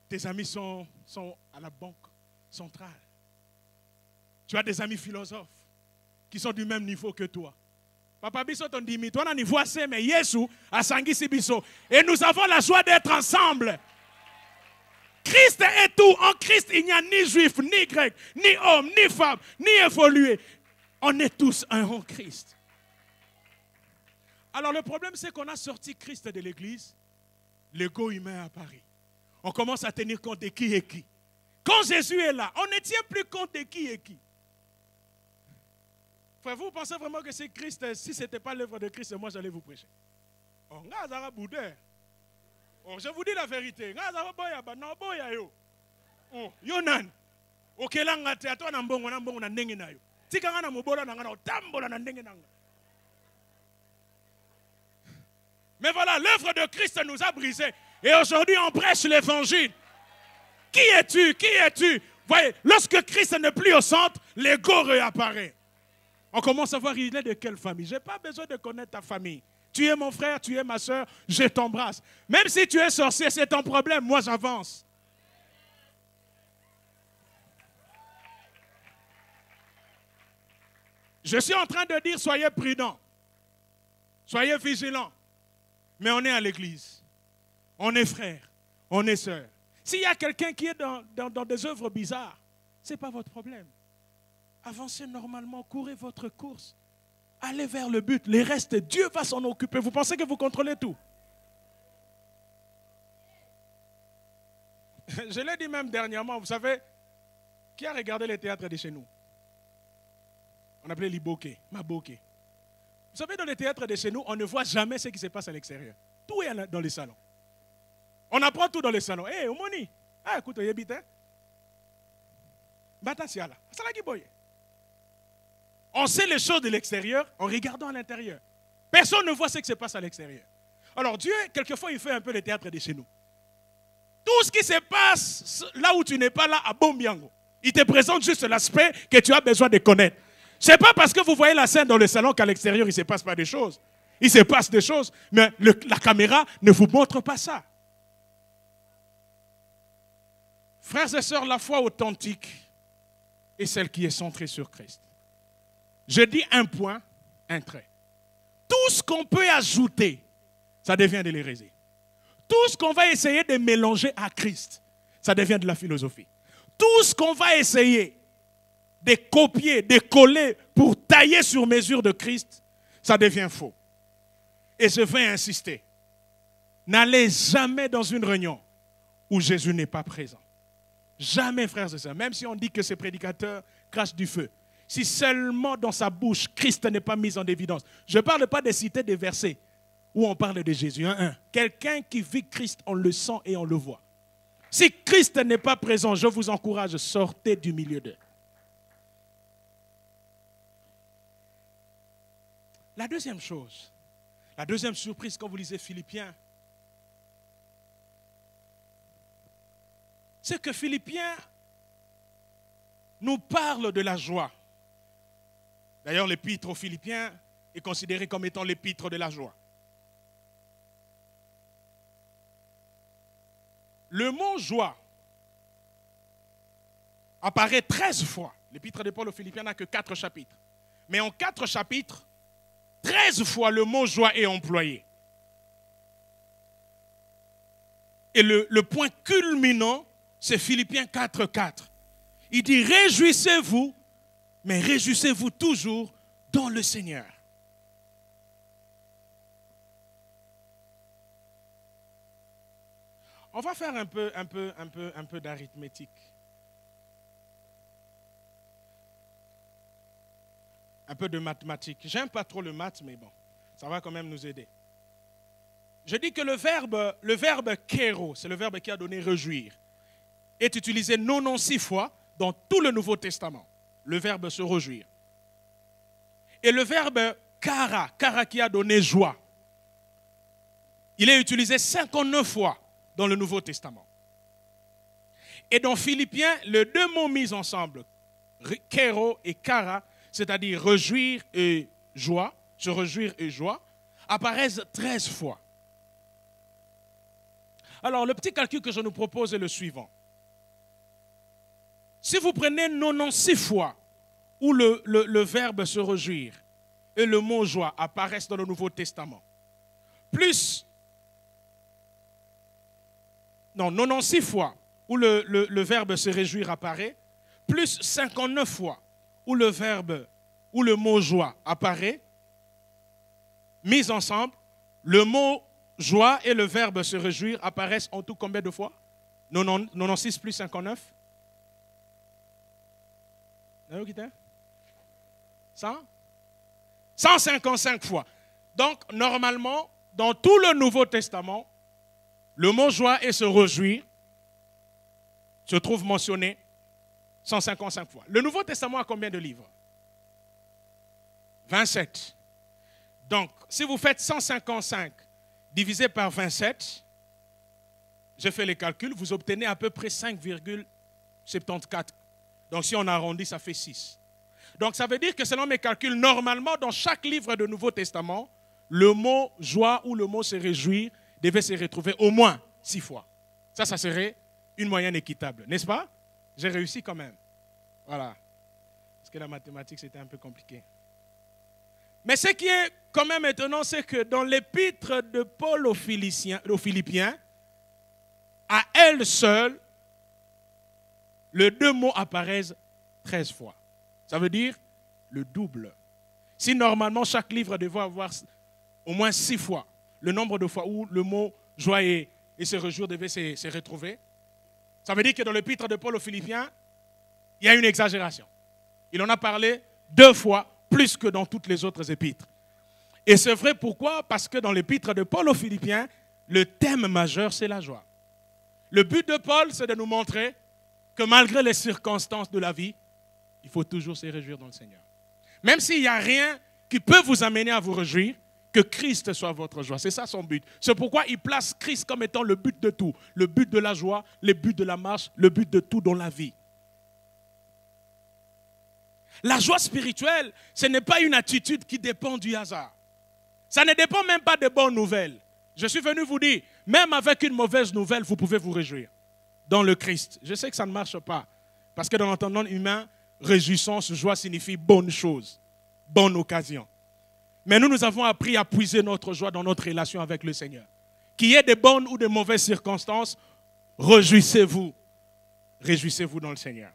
Tes amis sont à la banque centrale. Tu as des amis philosophes qui sont du même niveau que toi. Papa Bisso ton dit, toi, on a niveau assez, mais Yesu a Sangisi Bisso. Et nous avons la joie d'être ensemble. Christ est tout. En Christ, il n'y a ni juif, ni grec, ni homme, ni femme, ni évolué. On est tous un en Christ. Alors le problème, c'est qu'on a sorti Christ de l'église. L'ego humain à Paris. On commence à tenir compte de qui est qui. Quand Jésus est là, on ne tient plus compte de qui est qui. Frère, vous pensez vraiment que c'est Christ, si ce n'était pas l'œuvre de Christ, moi j'allais vous prêcher? Oh, je vous dis la vérité. Oh, Yonan. Mais voilà, l'œuvre de Christ nous a brisés. Et aujourd'hui, on prêche l'évangile. Qui es-tu? Qui es-tu? Voyez, lorsque Christ n'est plus au centre, l'ego réapparaît. On commence à voir, il est de quelle famille? Je n'ai pas besoin de connaître ta famille. Tu es mon frère, tu es ma soeur, je t'embrasse. Même si tu es sorcier, c'est ton problème, moi j'avance. Je suis en train de dire, soyez prudents. Soyez vigilants. Mais on est à l'église. On est frères. On est sœurs. S'il y a quelqu'un qui est dans des œuvres bizarres, ce n'est pas votre problème. Avancez normalement, courez votre course. Allez vers le but. Les restes, Dieu va s'en occuper. Vous pensez que vous contrôlez tout? Je l'ai dit même dernièrement, vous savez, qui a regardé les théâtres de chez nous? On appelait Liboke, Maboke. Vous savez, dans les théâtres de chez nous, on ne voit jamais ce qui se passe à l'extérieur. Tout est dans les salons. On apprend tout dans les salons. Hé, Omoni, écoute, il habite. On sait les choses de l'extérieur en regardant à l'intérieur. Personne ne voit ce qui se passe à l'extérieur. Alors Dieu, quelquefois, il fait un peu le théâtre de chez nous. Tout ce qui se passe là où tu n'es pas là à Bombiango, il te présente juste l'aspect que tu as besoin de connaître. Ce n'est pas parce que vous voyez la scène dans le salon qu'à l'extérieur, il ne se passe pas des choses. Il se passe des choses, mais la caméra ne vous montre pas ça. Frères et sœurs, la foi authentique est celle qui est centrée sur Christ. Je dis un point, un trait. Tout ce qu'on peut ajouter, ça devient de l'hérésie. Tout ce qu'on va essayer de mélanger à Christ, ça devient de la philosophie. Tout ce qu'on va essayer de copier, de coller pour tailler sur mesure de Christ, ça devient faux. Et je vais insister. N'allez jamais dans une réunion où Jésus n'est pas présent. Jamais, frères et sœurs. Même si on dit que ces prédicateurs crachent du feu. Si seulement dans sa bouche, Christ n'est pas mis en évidence. Je ne parle pas de citer des versets où on parle de Jésus. Quelqu'un qui vit Christ, on le sent et on le voit. Si Christ n'est pas présent, je vous encourage, sortez du milieu d'eux. La deuxième chose, la deuxième surprise quand vous lisez Philippiens, c'est que Philippiens nous parle de la joie. D'ailleurs, l'épître aux Philippiens est considéré comme étant l'épître de la joie. Le mot joie apparaît 13 fois. L'épître de Paul aux Philippiens n'a que 4 chapitres. Mais en 4 chapitres, 13 fois le mot joie est employé. Et le point culminant, c'est Philippiens 4:4. Il dit, réjouissez-vous, mais réjouissez-vous toujours dans le Seigneur. On va faire un peu d'arithmétique. Un peu de mathématiques. J'aime pas trop le maths, mais bon, ça va quand même nous aider. Je dis que le verbe kéro, c'est le verbe qui a donné réjouir, est utilisé 96 fois dans tout le Nouveau Testament. Le verbe se réjouir. Et le verbe kara qui a donné joie, il est utilisé 59 fois dans le Nouveau Testament. Et dans Philippiens, les deux mots mis ensemble, kéro et kara, c'est-à-dire réjouir et joie, se réjouir et joie, apparaissent 13 fois. Alors, le petit calcul que je nous propose est le suivant. Si vous prenez 96 fois où le verbe se réjouir et le mot joie apparaissent dans le Nouveau Testament, plus, 96 fois où le verbe se réjouir apparaît, plus 59 fois où le mot joie apparaît, mis ensemble, le mot joie et le verbe se réjouir apparaissent en tout combien de fois? 96 plus 59? 100? 155 fois. Donc, normalement, dans tout le Nouveau Testament, le mot joie et se réjouir se trouve mentionné 155 fois. Le Nouveau Testament a combien de livres? 27. Donc, si vous faites 155 divisé par 27, j'ai fait les calculs, vous obtenez à peu près 5,74. Donc, si on arrondit, ça fait 6. Donc, ça veut dire que selon mes calculs, normalement, dans chaque livre du Nouveau Testament, le mot joie ou le mot se réjouir devait se retrouver au moins 6 fois. Ça serait une moyenne équitable, n'est-ce pas? J'ai réussi quand même. Voilà. Parce que la mathématique, c'était un peu compliqué. Mais ce qui est quand même étonnant, c'est que dans l'épître de Paul aux Philippiens, à elle seule, les deux mots apparaissent 13 fois. Ça veut dire le double. Si normalement chaque livre devait avoir au moins 6 fois le nombre de fois où le mot joie et se réjouir devait se retrouver, ça veut dire que dans l'épître de Paul aux Philippiens, il y a une exagération. Il en a parlé 2 fois plus que dans toutes les autres épîtres. Et c'est vrai pourquoi? Parce que dans l'épître de Paul aux Philippiens, le thème majeur, c'est la joie. Le but de Paul, c'est de nous montrer que malgré les circonstances de la vie, il faut toujours se réjouir dans le Seigneur. Même s'il n'y a rien qui peut vous amener à vous réjouir, que Christ soit votre joie. C'est ça son but. C'est pourquoi il place Christ comme étant le but de tout. Le but de la joie, le but de la marche, le but de tout dans la vie. La joie spirituelle, ce n'est pas une attitude qui dépend du hasard. Ça ne dépend même pas des bonnes nouvelles. Je suis venu vous dire, même avec une mauvaise nouvelle, vous pouvez vous réjouir dans le Christ. Je sais que ça ne marche pas. Parce que dans l'entendement humain, réjouissance, joie signifie bonne chose, bonne occasion. Mais nous avons appris à puiser notre joie dans notre relation avec le Seigneur. Qu'il y ait de bonnes ou de mauvaises circonstances, réjouissez-vous. Réjouissez-vous dans le Seigneur.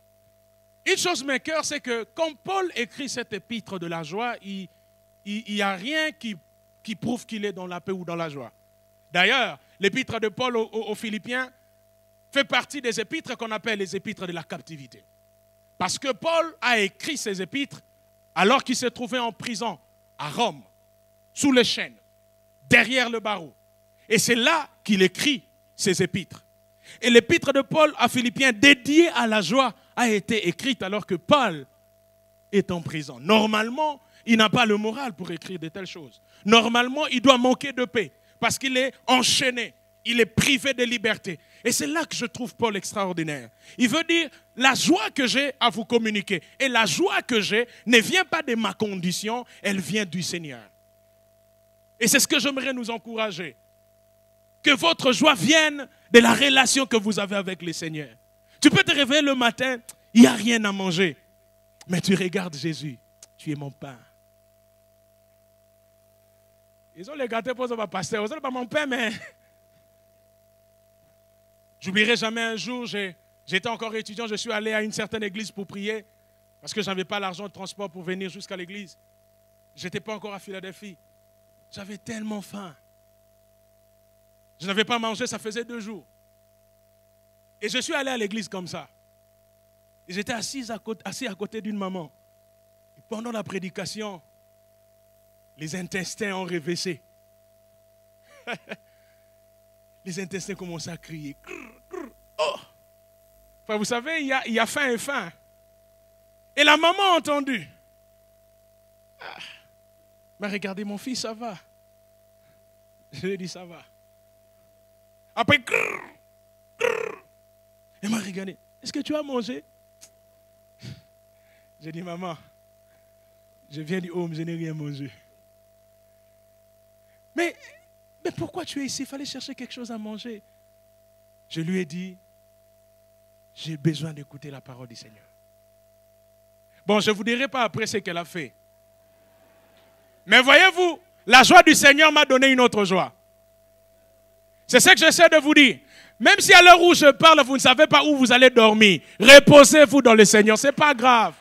Une chose m'écoeure, c'est que quand Paul écrit cette épître de la joie, il n'y a rien qui prouve qu'il est dans la paix ou dans la joie. D'ailleurs, l'épître de Paul aux Philippiens fait partie des épîtres qu'on appelle les épîtres de la captivité. Parce que Paul a écrit ces épîtres alors qu'il se trouvait en prison à Rome, sous les chaînes, derrière le barreau. Et c'est là qu'il écrit ses épîtres. Et l'épître de Paul à Philippiens, dédiée à la joie, a été écrite alors que Paul est en prison. Normalement, il n'a pas le moral pour écrire de telles choses. Normalement, il doit manquer de paix parce qu'il est enchaîné, il est privé de liberté. Et c'est là que je trouve Paul extraordinaire. Il veut dire, la joie que j'ai à vous communiquer, et la joie que j'ai ne vient pas de ma condition, elle vient du Seigneur. Et c'est ce que j'aimerais nous encourager. Que votre joie vienne de la relation que vous avez avec le Seigneur. Tu peux te réveiller le matin, il n'y a rien à manger. Mais tu regardes Jésus, tu es mon pain. Ils ont les gâtés pour le pasteur, ils ont pas mon pain, mais... J'oublierai jamais un jour, j'étais encore étudiant, je suis allé à une certaine église pour prier, parce que je n'avais pas l'argent de transport pour venir jusqu'à l'église. Je n'étais pas encore à Philadelphie. J'avais tellement faim. Je n'avais pas mangé, ça faisait 2 jours. Et je suis allé à l'église comme ça. Et j'étais assis à côté d'une maman. Et pendant la prédication, les intestins ont réveillé. Les intestins commençaient à crier. Oh! Enfin, vous savez, il y a faim et faim. Et la maman a entendu. Mais regardez, mon fils, ça va. Je lui ai dit, ça va. Après, elle m'a regardé. Est-ce que tu as mangé? J'ai dit, maman, je viens du home, je n'ai rien mangé. Mais pourquoi tu es ici? Il fallait chercher quelque chose à manger. Je lui ai dit, j'ai besoin d'écouter la parole du Seigneur. Bon, je ne vous dirai pas après ce qu'elle a fait. Mais voyez-vous, la joie du Seigneur m'a donné une autre joie. C'est ce que j'essaie de vous dire. Même si à l'heure où je parle, vous ne savez pas où vous allez dormir, reposez-vous dans le Seigneur, ce n'est pas grave.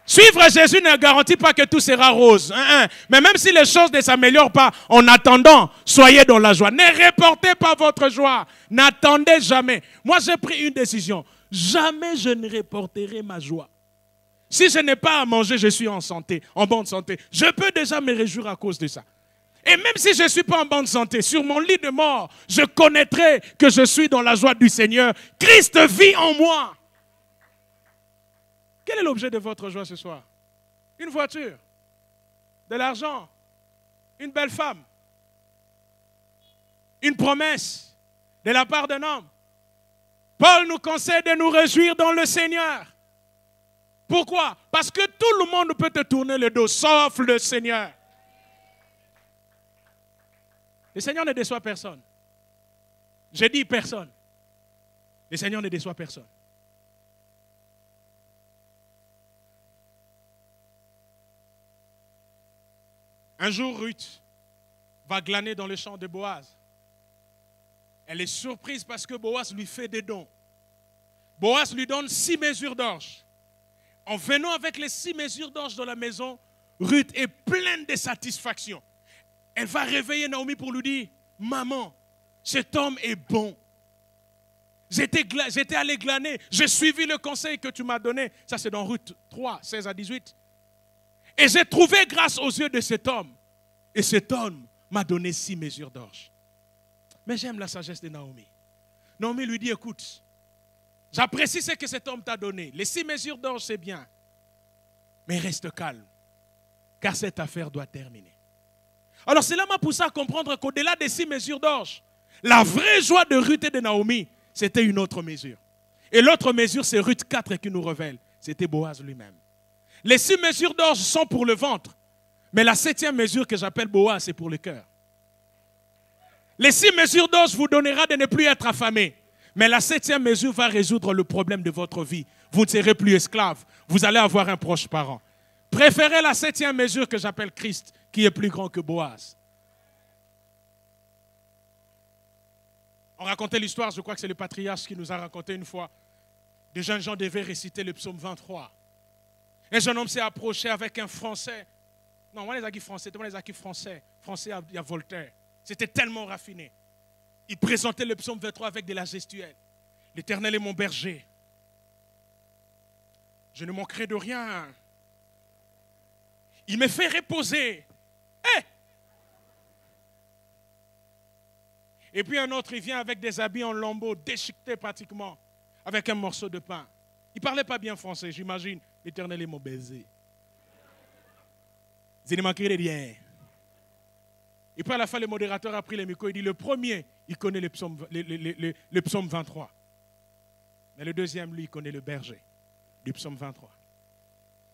Suivre Jésus ne garantit pas que tout sera rose. Mais même si les choses ne s'améliorent pas, en attendant, soyez dans la joie. Ne reportez pas votre joie. N'attendez jamais. Moi, j'ai pris une décision. Jamais je ne reporterai ma joie. Si je n'ai pas à manger, je suis en santé, en bonne santé. Je peux déjà me réjouir à cause de ça. Et même si je ne suis pas en bonne santé, sur mon lit de mort, je connaîtrai que je suis dans la joie du Seigneur. Christ vit en moi. Quel est l'objet de votre joie ce soir? Une voiture, de l'argent, une belle femme, une promesse de la part d'un homme. Paul nous conseille de nous réjouir dans le Seigneur. Pourquoi? Parce que tout le monde peut te tourner le dos, sauf le Seigneur. Le Seigneur ne déçoit personne. J'ai dit personne. Le Seigneur ne déçoit personne. Un jour, Ruth va glaner dans le champ de Boaz. Elle est surprise parce que Boaz lui fait des dons. Boaz lui donne 6 mesures d'orge. En venant avec les 6 mesures d'orge dans la maison, Ruth est pleine de satisfaction. Elle va réveiller Naomi pour lui dire, maman, cet homme est bon. J'étais allé glaner, j'ai suivi le conseil que tu m'as donné. Ça c'est dans Ruth 3, 16 à 18. Et j'ai trouvé grâce aux yeux de cet homme. Et cet homme m'a donné 6 mesures d'orge. Mais j'aime la sagesse de Naomi. Naomi lui dit, écoute, j'apprécie ce que cet homme t'a donné. Les 6 mesures d'orge, c'est bien. Mais reste calme, car cette affaire doit terminer. Alors cela m'a poussé à comprendre qu'au-delà des 6 mesures d'orge, la vraie joie de Ruth et de Naomi, c'était une autre mesure. Et l'autre mesure, c'est Ruth 4 qui nous révèle. C'était Boaz lui-même. Les 6 mesures d'orge sont pour le ventre. Mais la 7e mesure que j'appelle Boaz, c'est pour le cœur. Les 6 mesures d'orge vous donnera de ne plus être affamé. Mais la 7e mesure va résoudre le problème de votre vie. Vous ne serez plus esclave. Vous allez avoir un proche parent. Préférez la 7e mesure que j'appelle Christ, qui est plus grand que Boaz. On racontait l'histoire, je crois que c'est le patriarche qui nous a raconté une fois. Des jeunes gens devaient réciter le psaume 23. Un jeune homme s'est approché avec un Français. Non, moi les acquis français, Français, il y a Voltaire. C'était tellement raffiné. Il présentait le psaume 23 avec de la gestuelle. L'Éternel est mon berger. Je ne manquerai de rien. Il me fait reposer. Et puis un autre, il vient avec des habits en lambeaux, déchiquetés pratiquement, avec un morceau de pain. Il ne parlait pas bien français, j'imagine. L'Éternel est mon baiser. Il m'a crié rien. Et puis à la fin, le modérateur a pris le micro, il dit, le premier, il connaît le psaume 23. Mais le deuxième, lui, il connaît le berger du psaume 23.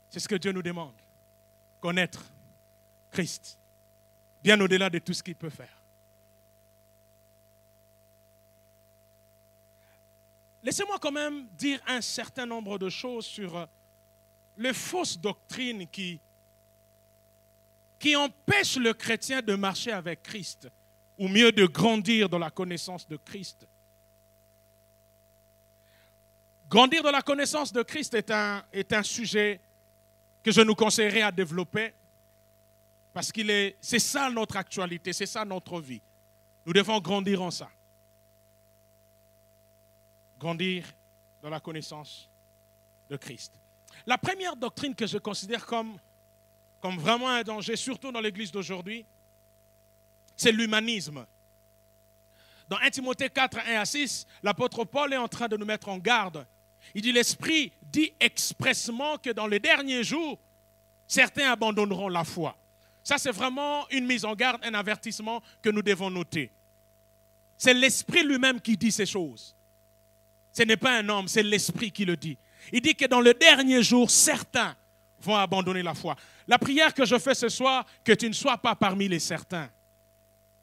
C'est ce que Dieu nous demande. Connaître Christ. Bien au-delà de tout ce qu'il peut faire. Laissez-moi quand même dire un certain nombre de choses sur les fausses doctrines qui empêchent le chrétien de marcher avec Christ, ou mieux de grandir dans la connaissance de Christ. Grandir dans la connaissance de Christ est un sujet que je nous conseillerais à développer, parce que c'est ça notre actualité, c'est ça notre vie. Nous devons grandir en ça. Grandir dans la connaissance de Christ. La première doctrine que je considère comme vraiment un danger, surtout dans l'Église d'aujourd'hui, c'est l'humanisme. Dans 1 Timothée 4, 1 à 6, l'apôtre Paul est en train de nous mettre en garde. Il dit, l'Esprit dit expressement que dans les derniers jours, certains abandonneront la foi. Ça, c'est vraiment une mise en garde, un avertissement que nous devons noter. C'est l'Esprit lui-même qui dit ces choses. Ce n'est pas un homme, c'est l'Esprit qui le dit. Il dit que dans le dernier jour, certains vont abandonner la foi. La prière que je fais ce soir, que tu ne sois pas parmi les certains.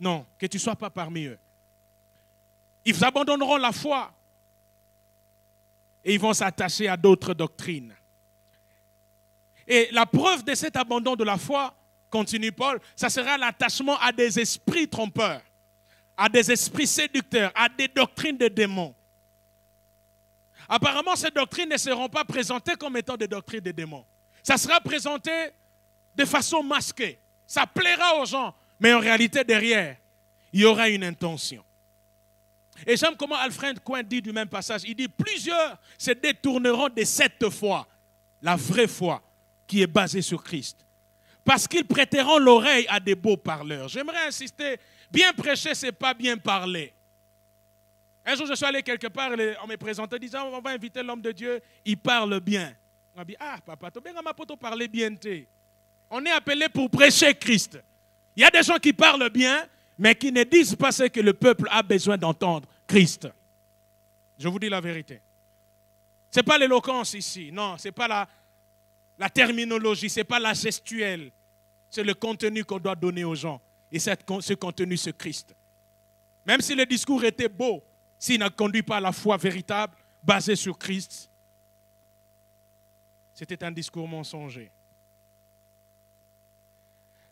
Non, que tu ne sois pas parmi eux. Ils abandonneront la foi et ils vont s'attacher à d'autres doctrines. Et la preuve de cet abandon de la foi, continue Paul, ça sera l'attachement à des esprits trompeurs, à des esprits séducteurs, à des doctrines de démons. Apparemment, ces doctrines ne seront pas présentées comme étant des doctrines de démons. Ça sera présenté de façon masquée. Ça plaira aux gens, mais en réalité, derrière, il y aura une intention. Et j'aime comment Alfred Coin dit du même passage. Il dit, plusieurs se détourneront de cette foi, la vraie foi, qui est basée sur Christ. Parce qu'ils prêteront l'oreille à des beaux parleurs. J'aimerais insister, bien prêcher, ce n'est pas bien parler. Un jour, je suis allé quelque part, on me présentait, disant, on va inviter l'homme de Dieu, il parle bien. On m'a dit, ah papa, tu bien ma poto parler bien. On est appelé pour prêcher Christ. Il y a des gens qui parlent bien, mais qui ne disent pas ce que le peuple a besoin d'entendre, Christ. Je vous dis la vérité. Ce n'est pas l'éloquence ici, non, ce n'est pas la terminologie, ce n'est pas la gestuelle. C'est le contenu qu'on doit donner aux gens. Et ce contenu, c'est Christ. Même si le discours était beau, s'il ne conduit pas à la foi véritable, basée sur Christ, c'était un discours mensonger.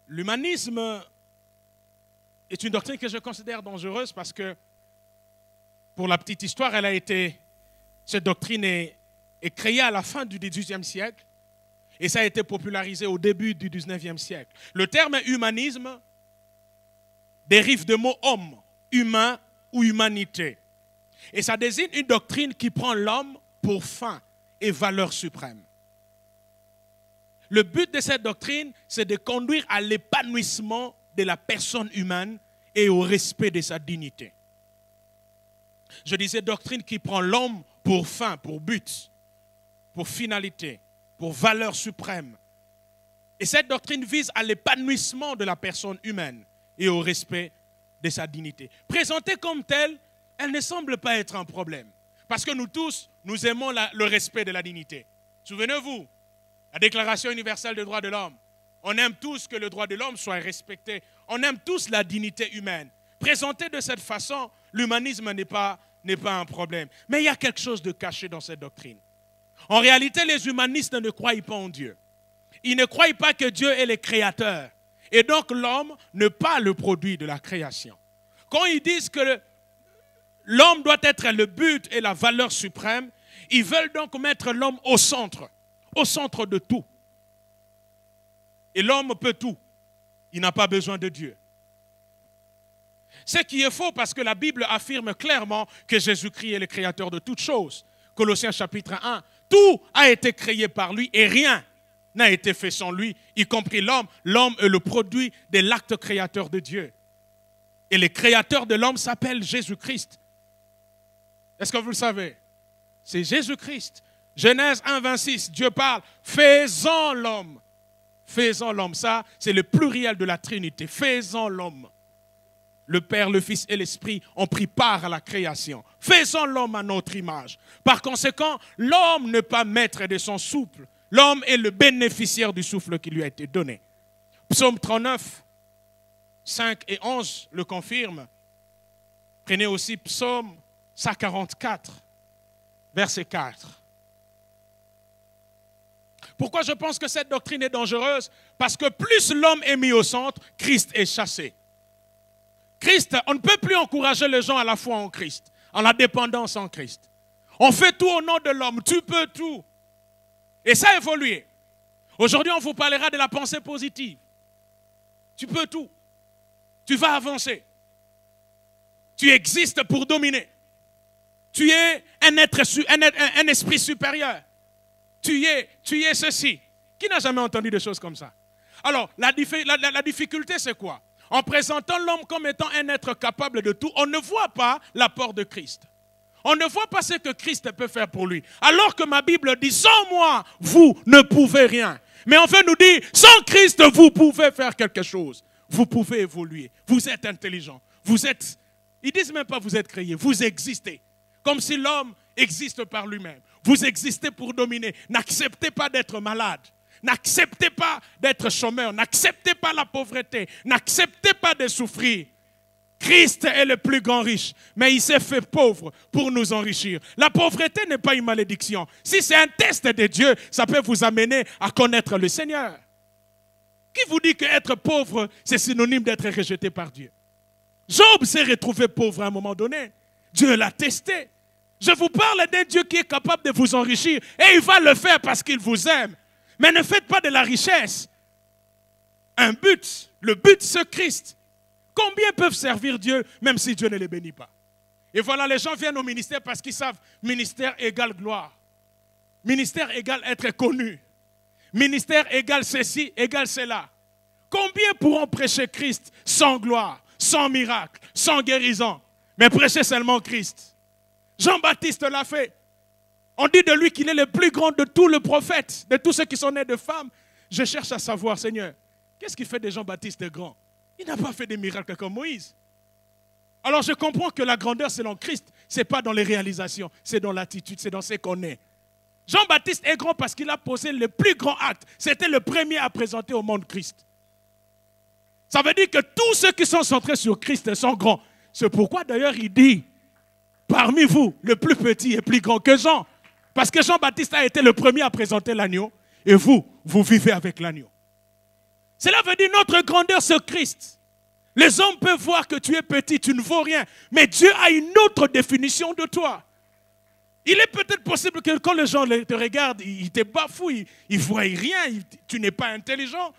L'humanisme est une doctrine que je considère dangereuse parce que, pour la petite histoire, cette doctrine est créée à la fin du XVIIIe siècle et ça a été popularisé au début du XIXe siècle. Le terme humanisme dérive du mot homme, humain ou humanité. Et ça désigne une doctrine qui prend l'homme pour fin et valeur suprême. Le but de cette doctrine, c'est de conduire à l'épanouissement de la personne humaine et au respect de sa dignité. Je disais doctrine qui prend l'homme pour fin, pour but, pour finalité, pour valeur suprême. Et cette doctrine vise à l'épanouissement de la personne humaine et au respect de sa dignité. Présentée comme telle, elle ne semble pas être un problème. Parce que nous tous, nous aimons le respect de la dignité. Souvenez-vous, la Déclaration universelle des droits de l'homme. On aime tous que le droit de l'homme soit respecté. On aime tous la dignité humaine. Présenté de cette façon, l'humanisme n'est pas un problème. Mais il y a quelque chose de caché dans cette doctrine. En réalité, les humanistes ne croient pas en Dieu. Ils ne croient pas que Dieu est le créateur. Et donc l'homme n'est pas le produit de la création. Quand ils disent que l'homme doit être le but et la valeur suprême, ils veulent donc mettre l'homme au centre de tout. Et l'homme peut tout. Il n'a pas besoin de Dieu. Ce qui est faux parce que la Bible affirme clairement que Jésus-Christ est le créateur de toutes choses. Colossiens chapitre 1, tout a été créé par lui et rien n'a été fait sans lui, y compris l'homme. L'homme est le produit de l'acte créateur de Dieu. Et le créateur de l'homme s'appelle Jésus-Christ. Est-ce que vous le savez? C'est Jésus-Christ. Genèse 1, 26, Dieu parle, faisons l'homme. Faisons l'homme, ça c'est le pluriel de la Trinité. Faisons l'homme. Le Père, le Fils et l'Esprit ont pris part à la création. Faisons l'homme à notre image. Par conséquent, l'homme n'est pas maître de son souffle. L'homme est le bénéficiaire du souffle qui lui a été donné. Psaume 39, 5 et 11 le confirment. Prenez aussi Psaume 144, verset 4. Pourquoi je pense que cette doctrine est dangereuse? Parce que plus l'homme est mis au centre, Christ est chassé. Christ, on ne peut plus encourager les gens à la foi en Christ, en la dépendance en Christ. On fait tout au nom de l'homme, tu peux tout. Et ça a évolué. Aujourd'hui, on vous parlera de la pensée positive. Tu peux tout. Tu vas avancer. Tu existes pour dominer. Tu es un esprit supérieur. Tu es ceci. Qui n'a jamais entendu des choses comme ça? Alors, la difficulté, c'est quoi? En présentant l'homme comme étant un être capable de tout, on ne voit pas l'apport de Christ. On ne voit pas ce que Christ peut faire pour lui. Alors que ma Bible dit, sans moi, vous ne pouvez rien. Mais on veut nous dire, sans Christ, vous pouvez faire quelque chose. Vous pouvez évoluer. Vous êtes intelligent. Ils disent même pas vous êtes créé, vous existez. Comme si l'homme existe par lui-même. Vous existez pour dominer. N'acceptez pas d'être malade. N'acceptez pas d'être chômeur. N'acceptez pas la pauvreté. N'acceptez pas de souffrir. Christ est le plus grand riche, mais il s'est fait pauvre pour nous enrichir. La pauvreté n'est pas une malédiction. Si c'est un test de Dieu, ça peut vous amener à connaître le Seigneur. Qui vous dit qu'être pauvre, c'est synonyme d'être rejeté par Dieu? Job s'est retrouvé pauvre à un moment donné. Dieu l'a testé. Je vous parle d'un Dieu qui est capable de vous enrichir et il va le faire parce qu'il vous aime. Mais ne faites pas de la richesse un but. Le but, c'est Christ. Combien peuvent servir Dieu même si Dieu ne les bénit pas? Et voilà, les gens viennent au ministère parce qu'ils savent ministère égale gloire. Ministère égale être connu. Ministère égale ceci, égale cela. Combien pourront prêcher Christ sans gloire, sans miracle, sans guérison, mais prêcher seulement Christ? Jean-Baptiste l'a fait. On dit de lui qu'il est le plus grand de tous les prophètes, de tous ceux qui sont nés de femmes. Je cherche à savoir, Seigneur, qu'est-ce qui fait de Jean-Baptiste grand? Il n'a pas fait des miracles comme Moïse. Alors je comprends que la grandeur selon Christ, ce n'est pas dans les réalisations, c'est dans l'attitude, c'est dans ce qu'on est. Jean-Baptiste est grand parce qu'il a posé le plus grand acte. C'était le premier à présenter au monde Christ. Ça veut dire que tous ceux qui sont centrés sur Christ sont grands. C'est pourquoi d'ailleurs il dit, parmi vous, le plus petit est plus grand que Jean. Parce que Jean-Baptiste a été le premier à présenter l'agneau et vous vivez avec l'agneau. Cela veut dire notre grandeur, c'est Christ. Les hommes peuvent voir que tu es petit, tu ne vaux rien. Mais Dieu a une autre définition de toi. Il est peut-être possible que quand les gens te regardent, ils te bafouillent, ils ne voient rien. Tu n'es pas intelligent,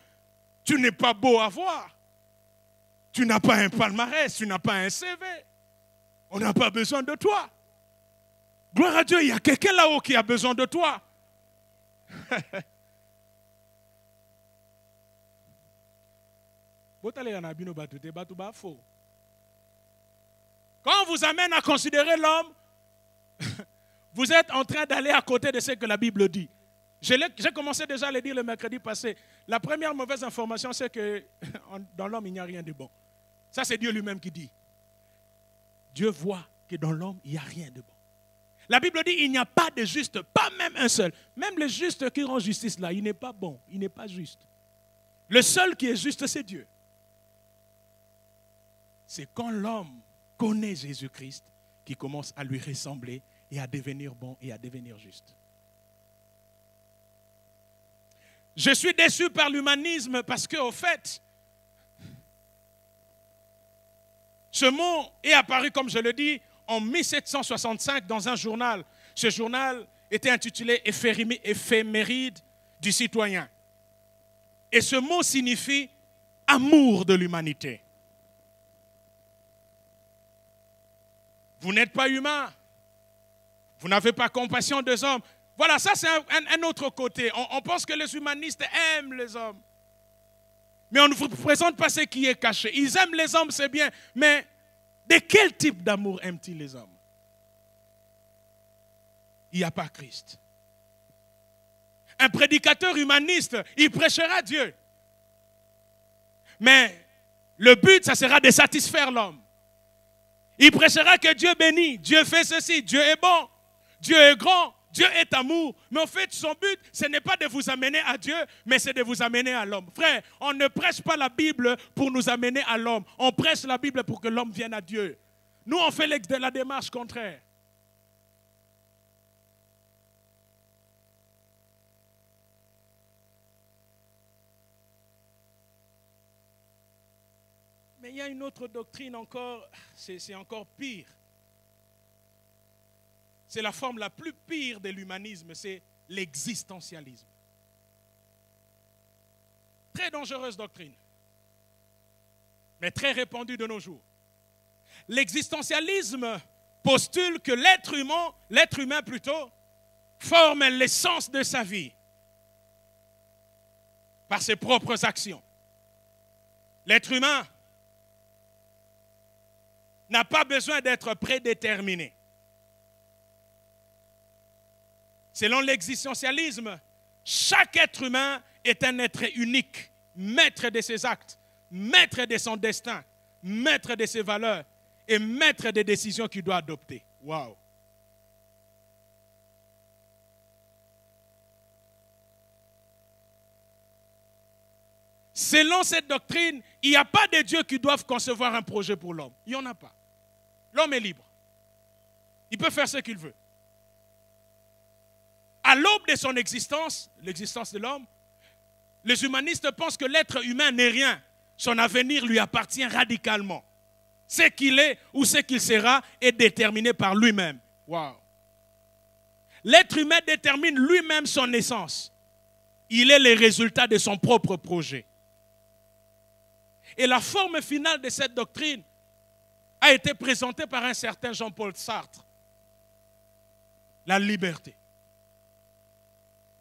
tu n'es pas beau à voir. Tu n'as pas un palmarès, tu n'as pas un CV. On n'a pas besoin de toi. Gloire à Dieu, il y a quelqu'un là-haut qui a besoin de toi. Quand on vous amène à considérer l'homme, vous êtes en train d'aller à côté de ce que la Bible dit. J'ai commencé déjà à le dire le mercredi passé. La première mauvaise information, c'est que dans l'homme, il n'y a rien de bon. Ça, c'est Dieu lui-même qui dit. Dieu voit que dans l'homme, il n'y a rien de bon. La Bible dit il n'y a pas de juste, pas même un seul. Même le juste qui rend justice là, il n'est pas bon, il n'est pas juste. Le seul qui est juste, c'est Dieu. C'est quand l'homme connaît Jésus-Christ qu'il commence à lui ressembler et à devenir bon et à devenir juste. Je suis déçu par l'humanisme parce qu'au fait, ce mot est apparu, comme je le dis, en 1765 dans un journal. Ce journal était intitulé « Éphéméride du citoyen ». Et ce mot signifie « amour de l'humanité ». Vous n'êtes pas humain. Vous n'avez pas compassion des hommes. Voilà, ça c'est un autre côté. On pense que les humanistes aiment les hommes. Mais on ne vous présente pas ce qui est caché. Ils aiment les hommes, c'est bien. Mais de quel type d'amour aiment-ils les hommes? Il n'y a pas Christ. Un prédicateur humaniste, il prêchera Dieu. Mais le but, ça sera de satisfaire l'homme. Il prêchera que Dieu bénit, Dieu fait ceci, Dieu est bon, Dieu est grand, Dieu est amour. Mais en fait, son but, ce n'est pas de vous amener à Dieu, mais c'est de vous amener à l'homme. Frère, on ne prêche pas la Bible pour nous amener à l'homme. On prêche la Bible pour que l'homme vienne à Dieu. Nous, on fait la démarche contraire. Mais il y a une autre doctrine encore, c'est encore pire. C'est la forme la plus pire de l'humanisme, c'est l'existentialisme. Très dangereuse doctrine, mais très répandue de nos jours. L'existentialisme postule que l'être humain plutôt, forme l'essence de sa vie par ses propres actions. L'être humain n'a pas besoin d'être prédéterminé. Selon l'existentialisme, chaque être humain est un être unique, maître de ses actes, maître de son destin, maître de ses valeurs et maître des décisions qu'il doit adopter. Waouh! Selon cette doctrine, il n'y a pas de Dieu qui doivent concevoir un projet pour l'homme. Il n'y en a pas. L'homme est libre. Il peut faire ce qu'il veut. À l'aube de son existence, l'existence de l'homme, les humanistes pensent que l'être humain n'est rien. Son avenir lui appartient radicalement. Ce qu'il est ou ce qu'il sera est déterminé par lui-même. Wow. L'être humain détermine lui-même son essence. Il est le résultat de son propre projet. Et la forme finale de cette doctrine a été présentée par un certain Jean-Paul Sartre. La liberté.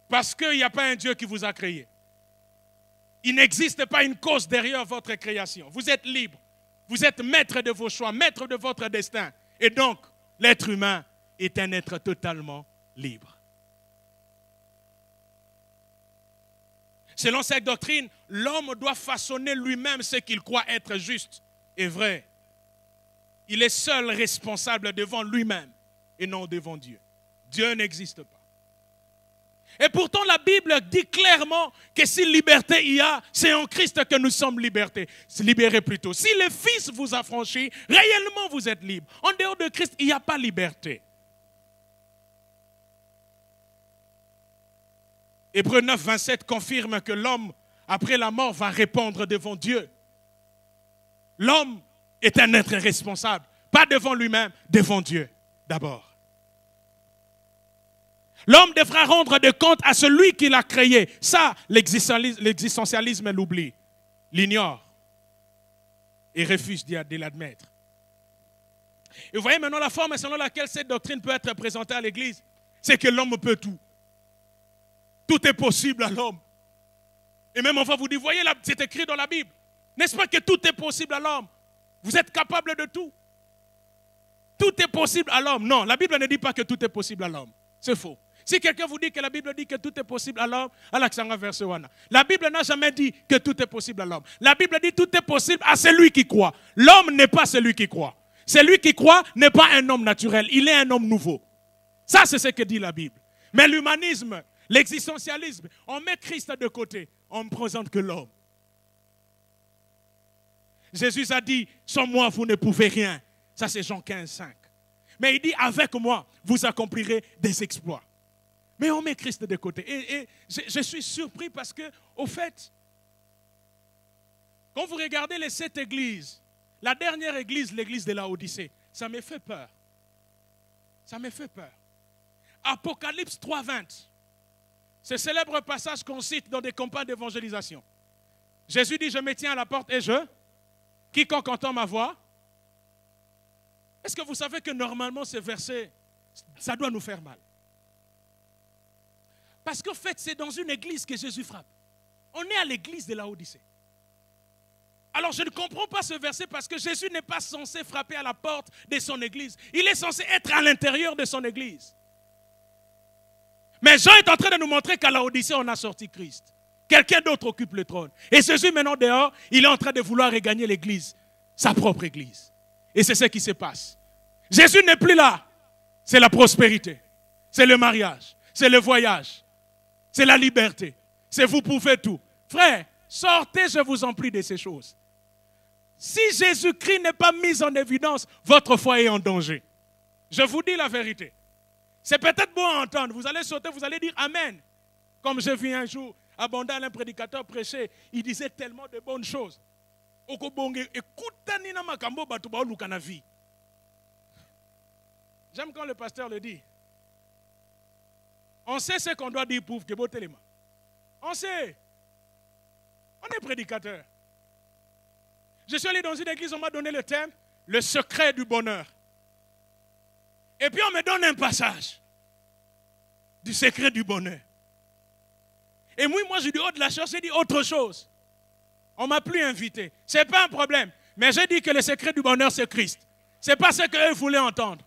Parce qu'il n'y a pas un Dieu qui vous a créé. Il n'existe pas une cause derrière votre création. Vous êtes libre. Vous êtes maître de vos choix, maître de votre destin. Et donc, l'être humain est un être totalement libre. Selon cette doctrine, l'homme doit façonner lui-même ce qu'il croit être juste et vrai. Il est seul responsable devant lui-même et non devant Dieu. Dieu n'existe pas. Et pourtant, la Bible dit clairement que si liberté il y a, c'est en Christ que nous sommes libérés plutôt. Si le Fils vous a franchi, réellement vous êtes libre. En dehors de Christ, il n'y a pas liberté. Hébreux 9, 27 confirme que l'homme, après la mort, va répondre devant Dieu. L'homme est un être responsable, pas devant lui-même, devant Dieu d'abord. L'homme devra rendre des comptes à celui qui l'a créé. Ça, l'existentialisme l'oublie, l'ignore et refuse de l'admettre. Et vous voyez maintenant la forme selon laquelle cette doctrine peut être présentée à l'Église, c'est que l'homme peut tout. Tout est possible à l'homme. Et même on va vous dire, voyez, c'est écrit dans la Bible. N'est-ce pas que tout est possible à l'homme? Vous êtes capable de tout. Tout est possible à l'homme. Non, la Bible ne dit pas que tout est possible à l'homme. C'est faux. Si quelqu'un vous dit que la Bible dit que tout est possible à l'homme, la Bible n'a jamais dit que tout est possible à l'homme. La Bible dit que tout est possible à celui qui croit. L'homme n'est pas celui qui croit. Celui qui croit n'est pas un homme naturel. Il est un homme nouveau. Ça, c'est ce que dit la Bible. Mais l'humanisme, l'existentialisme, on met Christ de côté. On ne présente que l'homme. Jésus a dit, sans moi, vous ne pouvez rien. Ça, c'est Jean 15, 5. Mais il dit, avec moi, vous accomplirez des exploits. Mais on met Christ de côté. Et je suis surpris parce que, au fait, quand vous regardez les 7 églises, la dernière église, l'église de Laodicée, ça me fait peur. Ça me fait peur. Apocalypse 3:20. Ce célèbre passage qu'on cite dans des campagnes d'évangélisation. Jésus dit, je me tiens à la porte et quiconque entend ma voix. Est-ce que vous savez que normalement ces versets, ça doit nous faire mal? Parce qu'en fait, c'est dans une église que Jésus frappe. On est à l'église de Laodicée. Alors je ne comprends pas ce verset parce que Jésus n'est pas censé frapper à la porte de son église. Il est censé être à l'intérieur de son église. Mais Jean est en train de nous montrer qu'à Laodicée, on a sorti Christ. Quelqu'un d'autre occupe le trône. Et Jésus, maintenant dehors, il est en train de vouloir regagner l'église, sa propre église. Et c'est ce qui se passe. Jésus n'est plus là. C'est la prospérité. C'est le mariage. C'est le voyage. C'est la liberté. C'est vous pouvez tout. Frère, sortez, je vous en prie, de ces choses. Si Jésus-Christ n'est pas mis en évidence, votre foi est en danger. Je vous dis la vérité. C'est peut-être beau à entendre. Vous allez sauter, vous allez dire Amen. Comme j'ai vu un jour, Abondal, un prédicateur prêcher, il disait tellement de bonnes choses. J'aime quand le pasteur le dit. On sait ce qu'on doit dire pour que Botelema. On sait. On est prédicateur. Je suis allé dans une église, on m'a donné le thème, le secret du bonheur. Et puis on me donne un passage du secret du bonheur. Et moi je dis autre la chose, j'ai dit autre chose. On ne m'a plus invité. Ce n'est pas un problème. Mais j'ai dit que le secret du bonheur, c'est Christ. Ce n'est pas ce qu'eux voulaient entendre.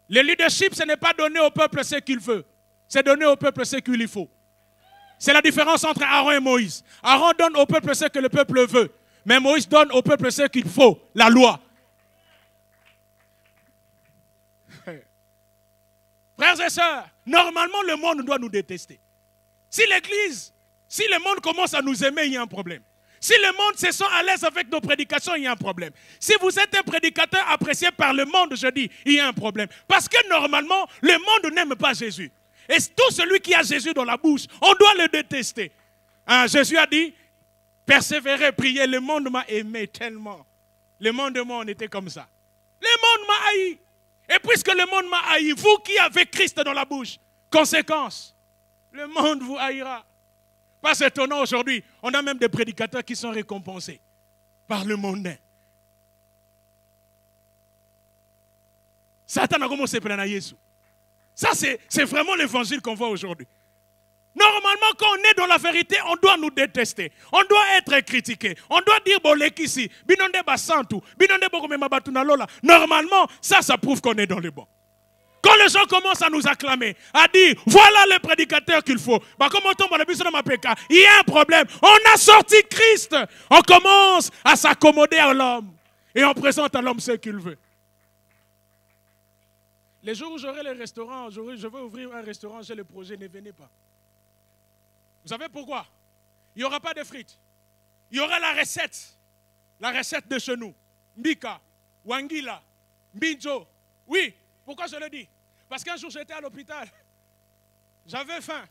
Le leadership, ce n'est pas donner au peuple ce qu'il veut. C'est donner au peuple ce qu'il lui faut. C'est la différence entre Aaron et Moïse. Aaron donne au peuple ce que le peuple veut. Mais Moïse donne au peuple ce qu'il faut, la loi. Frères et sœurs, normalement le monde doit nous détester. Si l'église, si le monde commence à nous aimer, il y a un problème. Si le monde se sent à l'aise avec nos prédications, il y a un problème. Si vous êtes un prédicateur apprécié par le monde, je dis, il y a un problème. Parce que normalement, le monde n'aime pas Jésus. Et tout celui qui a Jésus dans la bouche, on doit le détester. Hein, Jésus a dit, persévérez, priez, le monde m'a aimé tellement. Le monde de moi, on était comme ça. Le monde m'a haï. Et puisque le monde m'a haï, vous qui avez Christ dans la bouche, conséquence, le monde vous haïra. Pas étonnant aujourd'hui, on a même des prédicateurs qui sont récompensés par le mondain. Satan a commencé à prendre Jésus. Ça, c'est vraiment l'évangile qu'on voit aujourd'hui. Normalement, quand on est dans la vérité, on doit nous détester. On doit être critiqué. On doit dire, bolekisi, binonde basantu, binonde bokomema batuna lola. Normalement, ça prouve qu'on est dans le bon. Quand les gens commencent à nous acclamer, à dire, voilà le prédicateur qu'il faut, il y a un problème. On a sorti Christ. On commence à s'accommoder à l'homme. Et on présente à l'homme ce qu'il veut. Les jours où j'aurai le restaurant, je vais ouvrir un restaurant, j'ai le projet, ne venez pas. Vous savez pourquoi? Il n'y aura pas de frites. Il y aura la recette de chez nous. Mbika, Wangila, Mbinjo. Oui, pourquoi je le dis? Parce qu'un jour j'étais à l'hôpital, j'avais faim,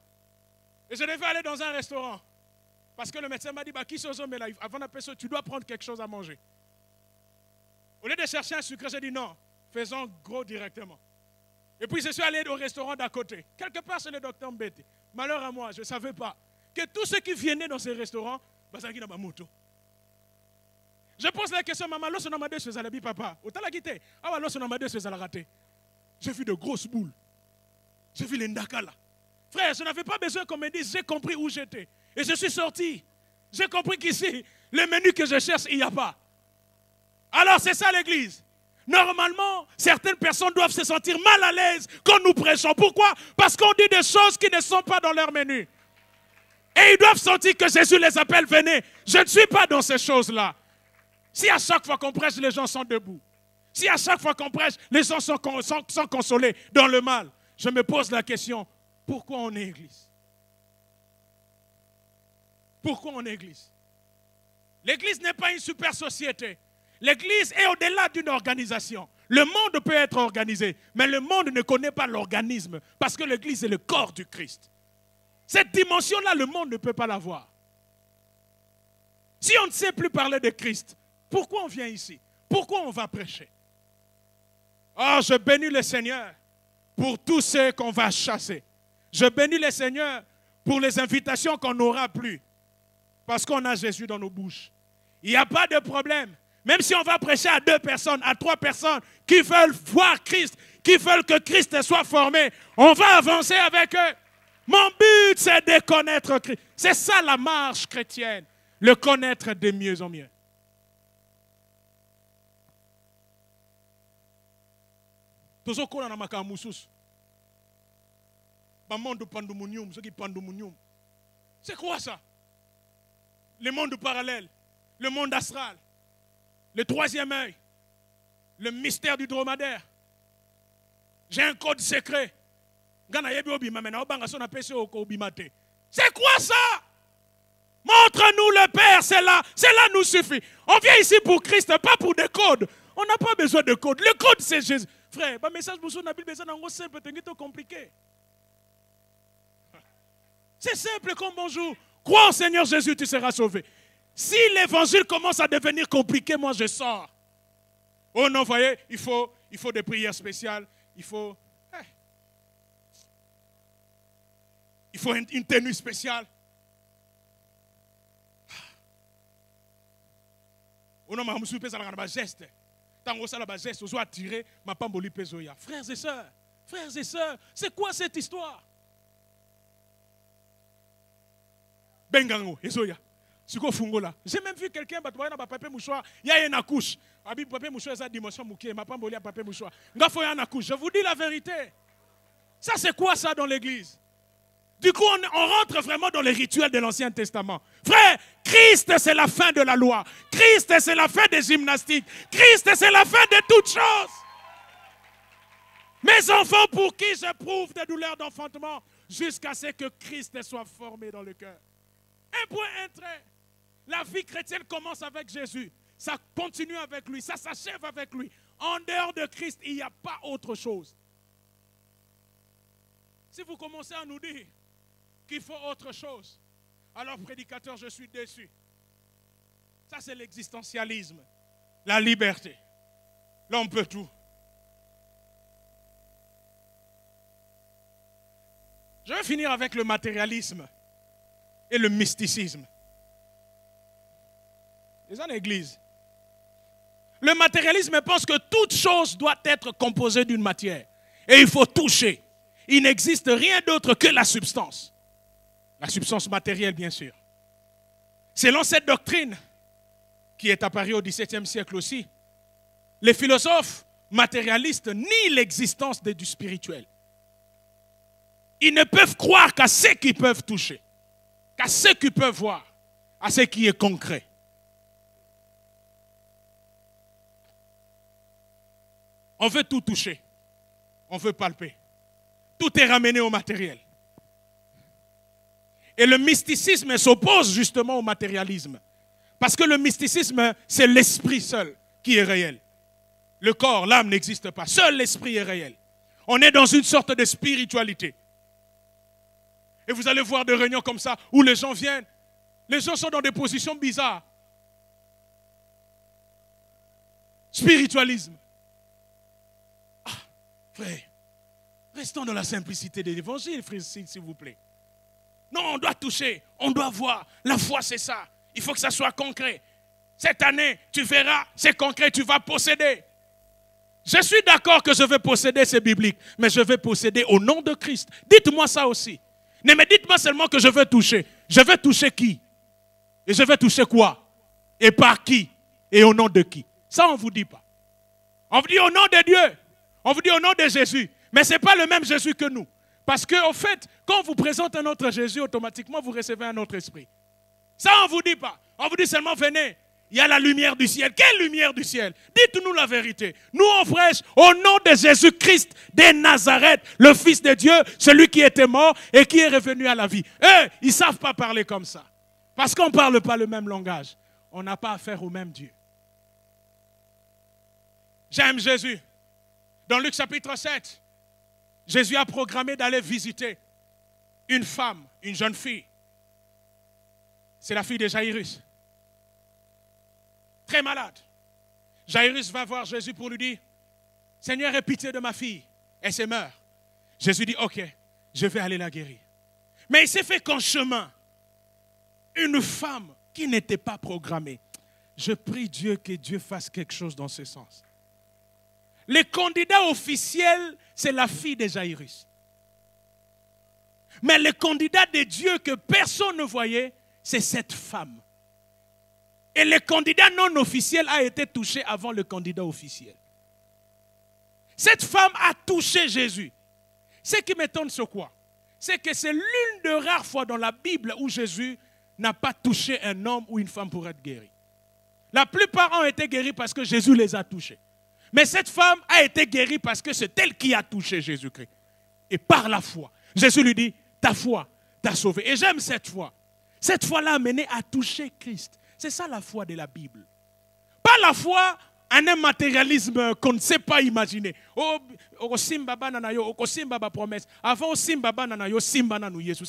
et je devais aller dans un restaurant. Parce que le médecin m'a dit, avant d'appeler ça, tu dois prendre quelque chose à manger. Au lieu de chercher un sucre, j'ai dit non, faisons gros directement. Et puis je suis allé au restaurant d'à côté. Quelque part c'est le docteur Mbete. Malheur à moi, je ne savais pas que tous ceux qui venaient dans ce restaurant, je pose la question, maman, lorsque on a deux à la papa, j'ai vu de grosses boules. J'ai vu les ndakala. Frère, je n'avais pas besoin qu'on me dise, j'ai compris où j'étais. Et je suis sorti. J'ai compris qu'ici, le menu que je cherche, il n'y a pas. Alors c'est ça l'église. Normalement, certaines personnes doivent se sentir mal à l'aise quand nous prêchons. Pourquoi? Parce qu'on dit des choses qui ne sont pas dans leur menu. Et ils doivent sentir que Jésus les appelle, venez. Je ne suis pas dans ces choses-là. Si à chaque fois qu'on prêche, les gens sont debout. Si à chaque fois qu'on prêche, les gens sont consolés dans le mal, je me pose la question, pourquoi on est église? Pourquoi on est église? L'église n'est pas une super société. L'église est au-delà d'une organisation. Le monde peut être organisé, mais le monde ne connaît pas l'organisme parce que l'église est le corps du Christ. Cette dimension-là, le monde ne peut pas l'avoir. Si on ne sait plus parler de Christ, pourquoi on vient ici? Pourquoi on va prêcher? Oh, je bénis le Seigneur pour tous ceux qu'on va chasser. Je bénis le Seigneur pour les invitations qu'on n'aura plus parce qu'on a Jésus dans nos bouches. Il n'y a pas de problème. Même si on va prêcher à 2 personnes, à 3 personnes qui veulent voir Christ, qui veulent que Christ soit formé, on va avancer avec eux. Mon but, c'est de connaître Christ. C'est ça la marche chrétienne, le connaître de mieux en mieux. tozokola na makambo mosusu. Monde pandemonium, ceux qui pandemonium. C'est quoi ça? Le monde parallèle, le monde astral, le troisième œil, le mystère du dromadaire. J'ai un code secret. C'est quoi ça? Montre-nous le Père, c'est là nous suffit. On vient ici pour Christ, pas pour des codes. On n'a pas besoin de codes. Le code, c'est Jésus. Frère, le message simple, c'est compliqué. C'est simple comme bonjour. Crois au Seigneur Jésus, tu seras sauvé. Si l'évangile commence à devenir compliqué, moi je sors. Oh non, voyez, il faut des prières spéciales. Il faut une tenue spéciale. On a un geste. Frères et sœurs, c'est quoi cette histoire? Bengango, Ezoya. J'ai même vu quelqu'un, il y a une accouche. Je vous dis la vérité. Ça, c'est quoi ça dans l'église? Du coup, on rentre vraiment dans les rituels de l'Ancien Testament. Frère, Christ, c'est la fin de la loi. Christ, c'est la fin des gymnastiques. Christ, c'est la fin de toutes choses. Mes enfants, pour qui j'éprouve des douleurs d'enfantement, jusqu'à ce que Christ soit formé dans le cœur. Un point, un trait. La vie chrétienne commence avec Jésus. Ça continue avec lui. Ça s'achève avec lui. En dehors de Christ, il n'y a pas autre chose. Si vous commencez à nous dire qu'il faut autre chose, alors prédicateur, je suis déçu. Ça, c'est l'existentialisme. La liberté. Là, on peut tout. Je vais finir avec le matérialisme et le mysticisme. Les gens de l'église. Le matérialisme pense que toute chose doit être composée d'une matière. Et il faut toucher. Il n'existe rien d'autre que la substance. La substance matérielle, bien sûr. Selon cette doctrine, qui est apparue au XVIIe siècle aussi, les philosophes matérialistes nient l'existence du spirituel. Ils ne peuvent croire qu'à ce qu'ils peuvent toucher, qu'à ce qu'ils peuvent voir, à ce qui est concret. On veut tout toucher, on veut palper. Tout est ramené au matériel. Et le mysticisme s'oppose justement au matérialisme. Parce que le mysticisme, c'est l'esprit seul qui est réel. Le corps, l'âme n'existe pas. Seul l'esprit est réel. On est dans une sorte de spiritualité. Et vous allez voir des réunions comme ça où les gens viennent. Les gens sont dans des positions bizarres. Spiritualisme. Ah, frère, restons dans la simplicité de l'évangile, frère, s'il vous plaît. Non, on doit toucher, on doit voir. La foi, c'est ça. Il faut que ça soit concret. Cette année, tu verras, c'est concret, tu vas posséder. Je suis d'accord que je vais posséder, c'est biblique, mais je vais posséder au nom de Christ. Dites-moi ça aussi. Ne me dites pas seulement que je veux toucher. Je veux toucher qui? Et je veux toucher quoi? Et par qui? Et au nom de qui? Ça, on ne vous dit pas. On vous dit au nom de Dieu. On vous dit au nom de Jésus. Mais ce n'est pas le même Jésus que nous. Parce qu'au fait, quand on vous présente un autre Jésus, automatiquement, vous recevez un autre esprit. Ça, on ne vous dit pas. On vous dit seulement, venez. Il y a la lumière du ciel. Quelle lumière du ciel? Dites-nous la vérité. Nous, on prêche au nom de Jésus-Christ de Nazareth, le Fils de Dieu, celui qui était mort et qui est revenu à la vie. Eux, ils ne savent pas parler comme ça. Parce qu'on ne parle pas le même langage. On n'a pas affaire au même Dieu. J'aime Jésus. Dans Luc chapitre 7, Jésus a programmé d'aller visiter une femme, une jeune fille. C'est la fille de Jairus. Très malade. Jairus va voir Jésus pour lui dire, Seigneur, aie pitié de ma fille. Elle se meurt. Jésus dit, ok, je vais aller la guérir. Mais il s'est fait qu'en chemin, une femme qui n'était pas programmée. Je prie Dieu que Dieu fasse quelque chose dans ce sens. Le candidat officiel, c'est la fille de Jairus. Mais le candidat de Dieu que personne ne voyait, c'est cette femme. Et le candidat non officiel a été touché avant le candidat officiel. Cette femme a touché Jésus. Ce qui m'étonne, c'est quoi? C'est que c'est l'une des rares fois dans la Bible où Jésus n'a pas touché un homme ou une femme pour être guéri. La plupart ont été guéris parce que Jésus les a touchés. Mais cette femme a été guérie parce que c'est elle qui a touché Jésus-Christ. Et par la foi, Jésus lui dit, ta foi t'a sauvé. Et j'aime cette foi. Cette foi-là a mené à toucher Christ. C'est ça la foi de la Bible. Pas la foi en un matérialisme qu'on ne sait pas imaginer. Promesse. Avant c'est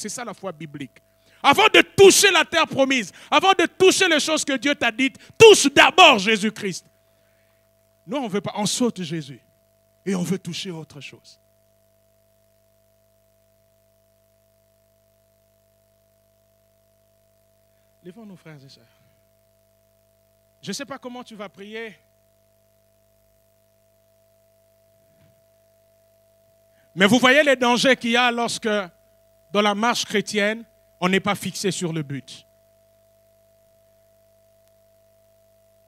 ça la foi biblique. Avant de toucher la terre promise, avant de toucher les choses que Dieu t'a dites, touche d'abord Jésus-Christ. Nous, on ne veut pas, on saute Jésus. Et on veut toucher autre chose. Levons nos frères et sœurs. Je ne sais pas comment tu vas prier. Mais vous voyez les dangers qu'il y a lorsque, dans la marche chrétienne, on n'est pas fixé sur le but.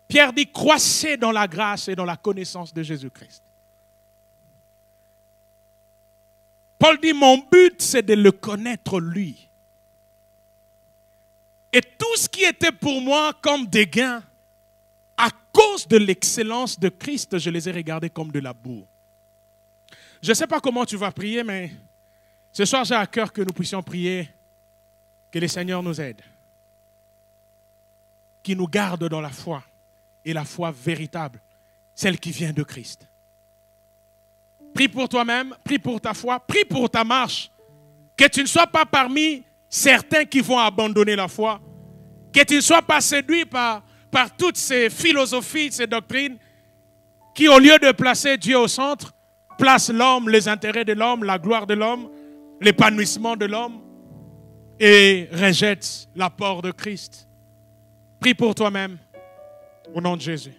Pierre dit, croissez dans la grâce et dans la connaissance de Jésus-Christ. Paul dit, mon but, c'est de le connaître lui. Et tout ce qui était pour moi comme des gains, à cause de l'excellence de Christ, je les ai regardés comme de la boue. Je ne sais pas comment tu vas prier, mais ce soir, j'ai à cœur que nous puissions prier, que le Seigneur nous aide, qu'il nous garde dans la foi, et la foi véritable, celle qui vient de Christ. Prie pour toi-même, prie pour ta foi, prie pour ta marche, que tu ne sois pas parmi certains qui vont abandonner la foi, que tu ne sois pas séduit par toutes ces philosophies, ces doctrines, qui au lieu de placer Dieu au centre, placent l'homme, les intérêts de l'homme, la gloire de l'homme, l'épanouissement de l'homme, et rejettent l'apport de Christ. Prie pour toi-même, au nom de Jésus.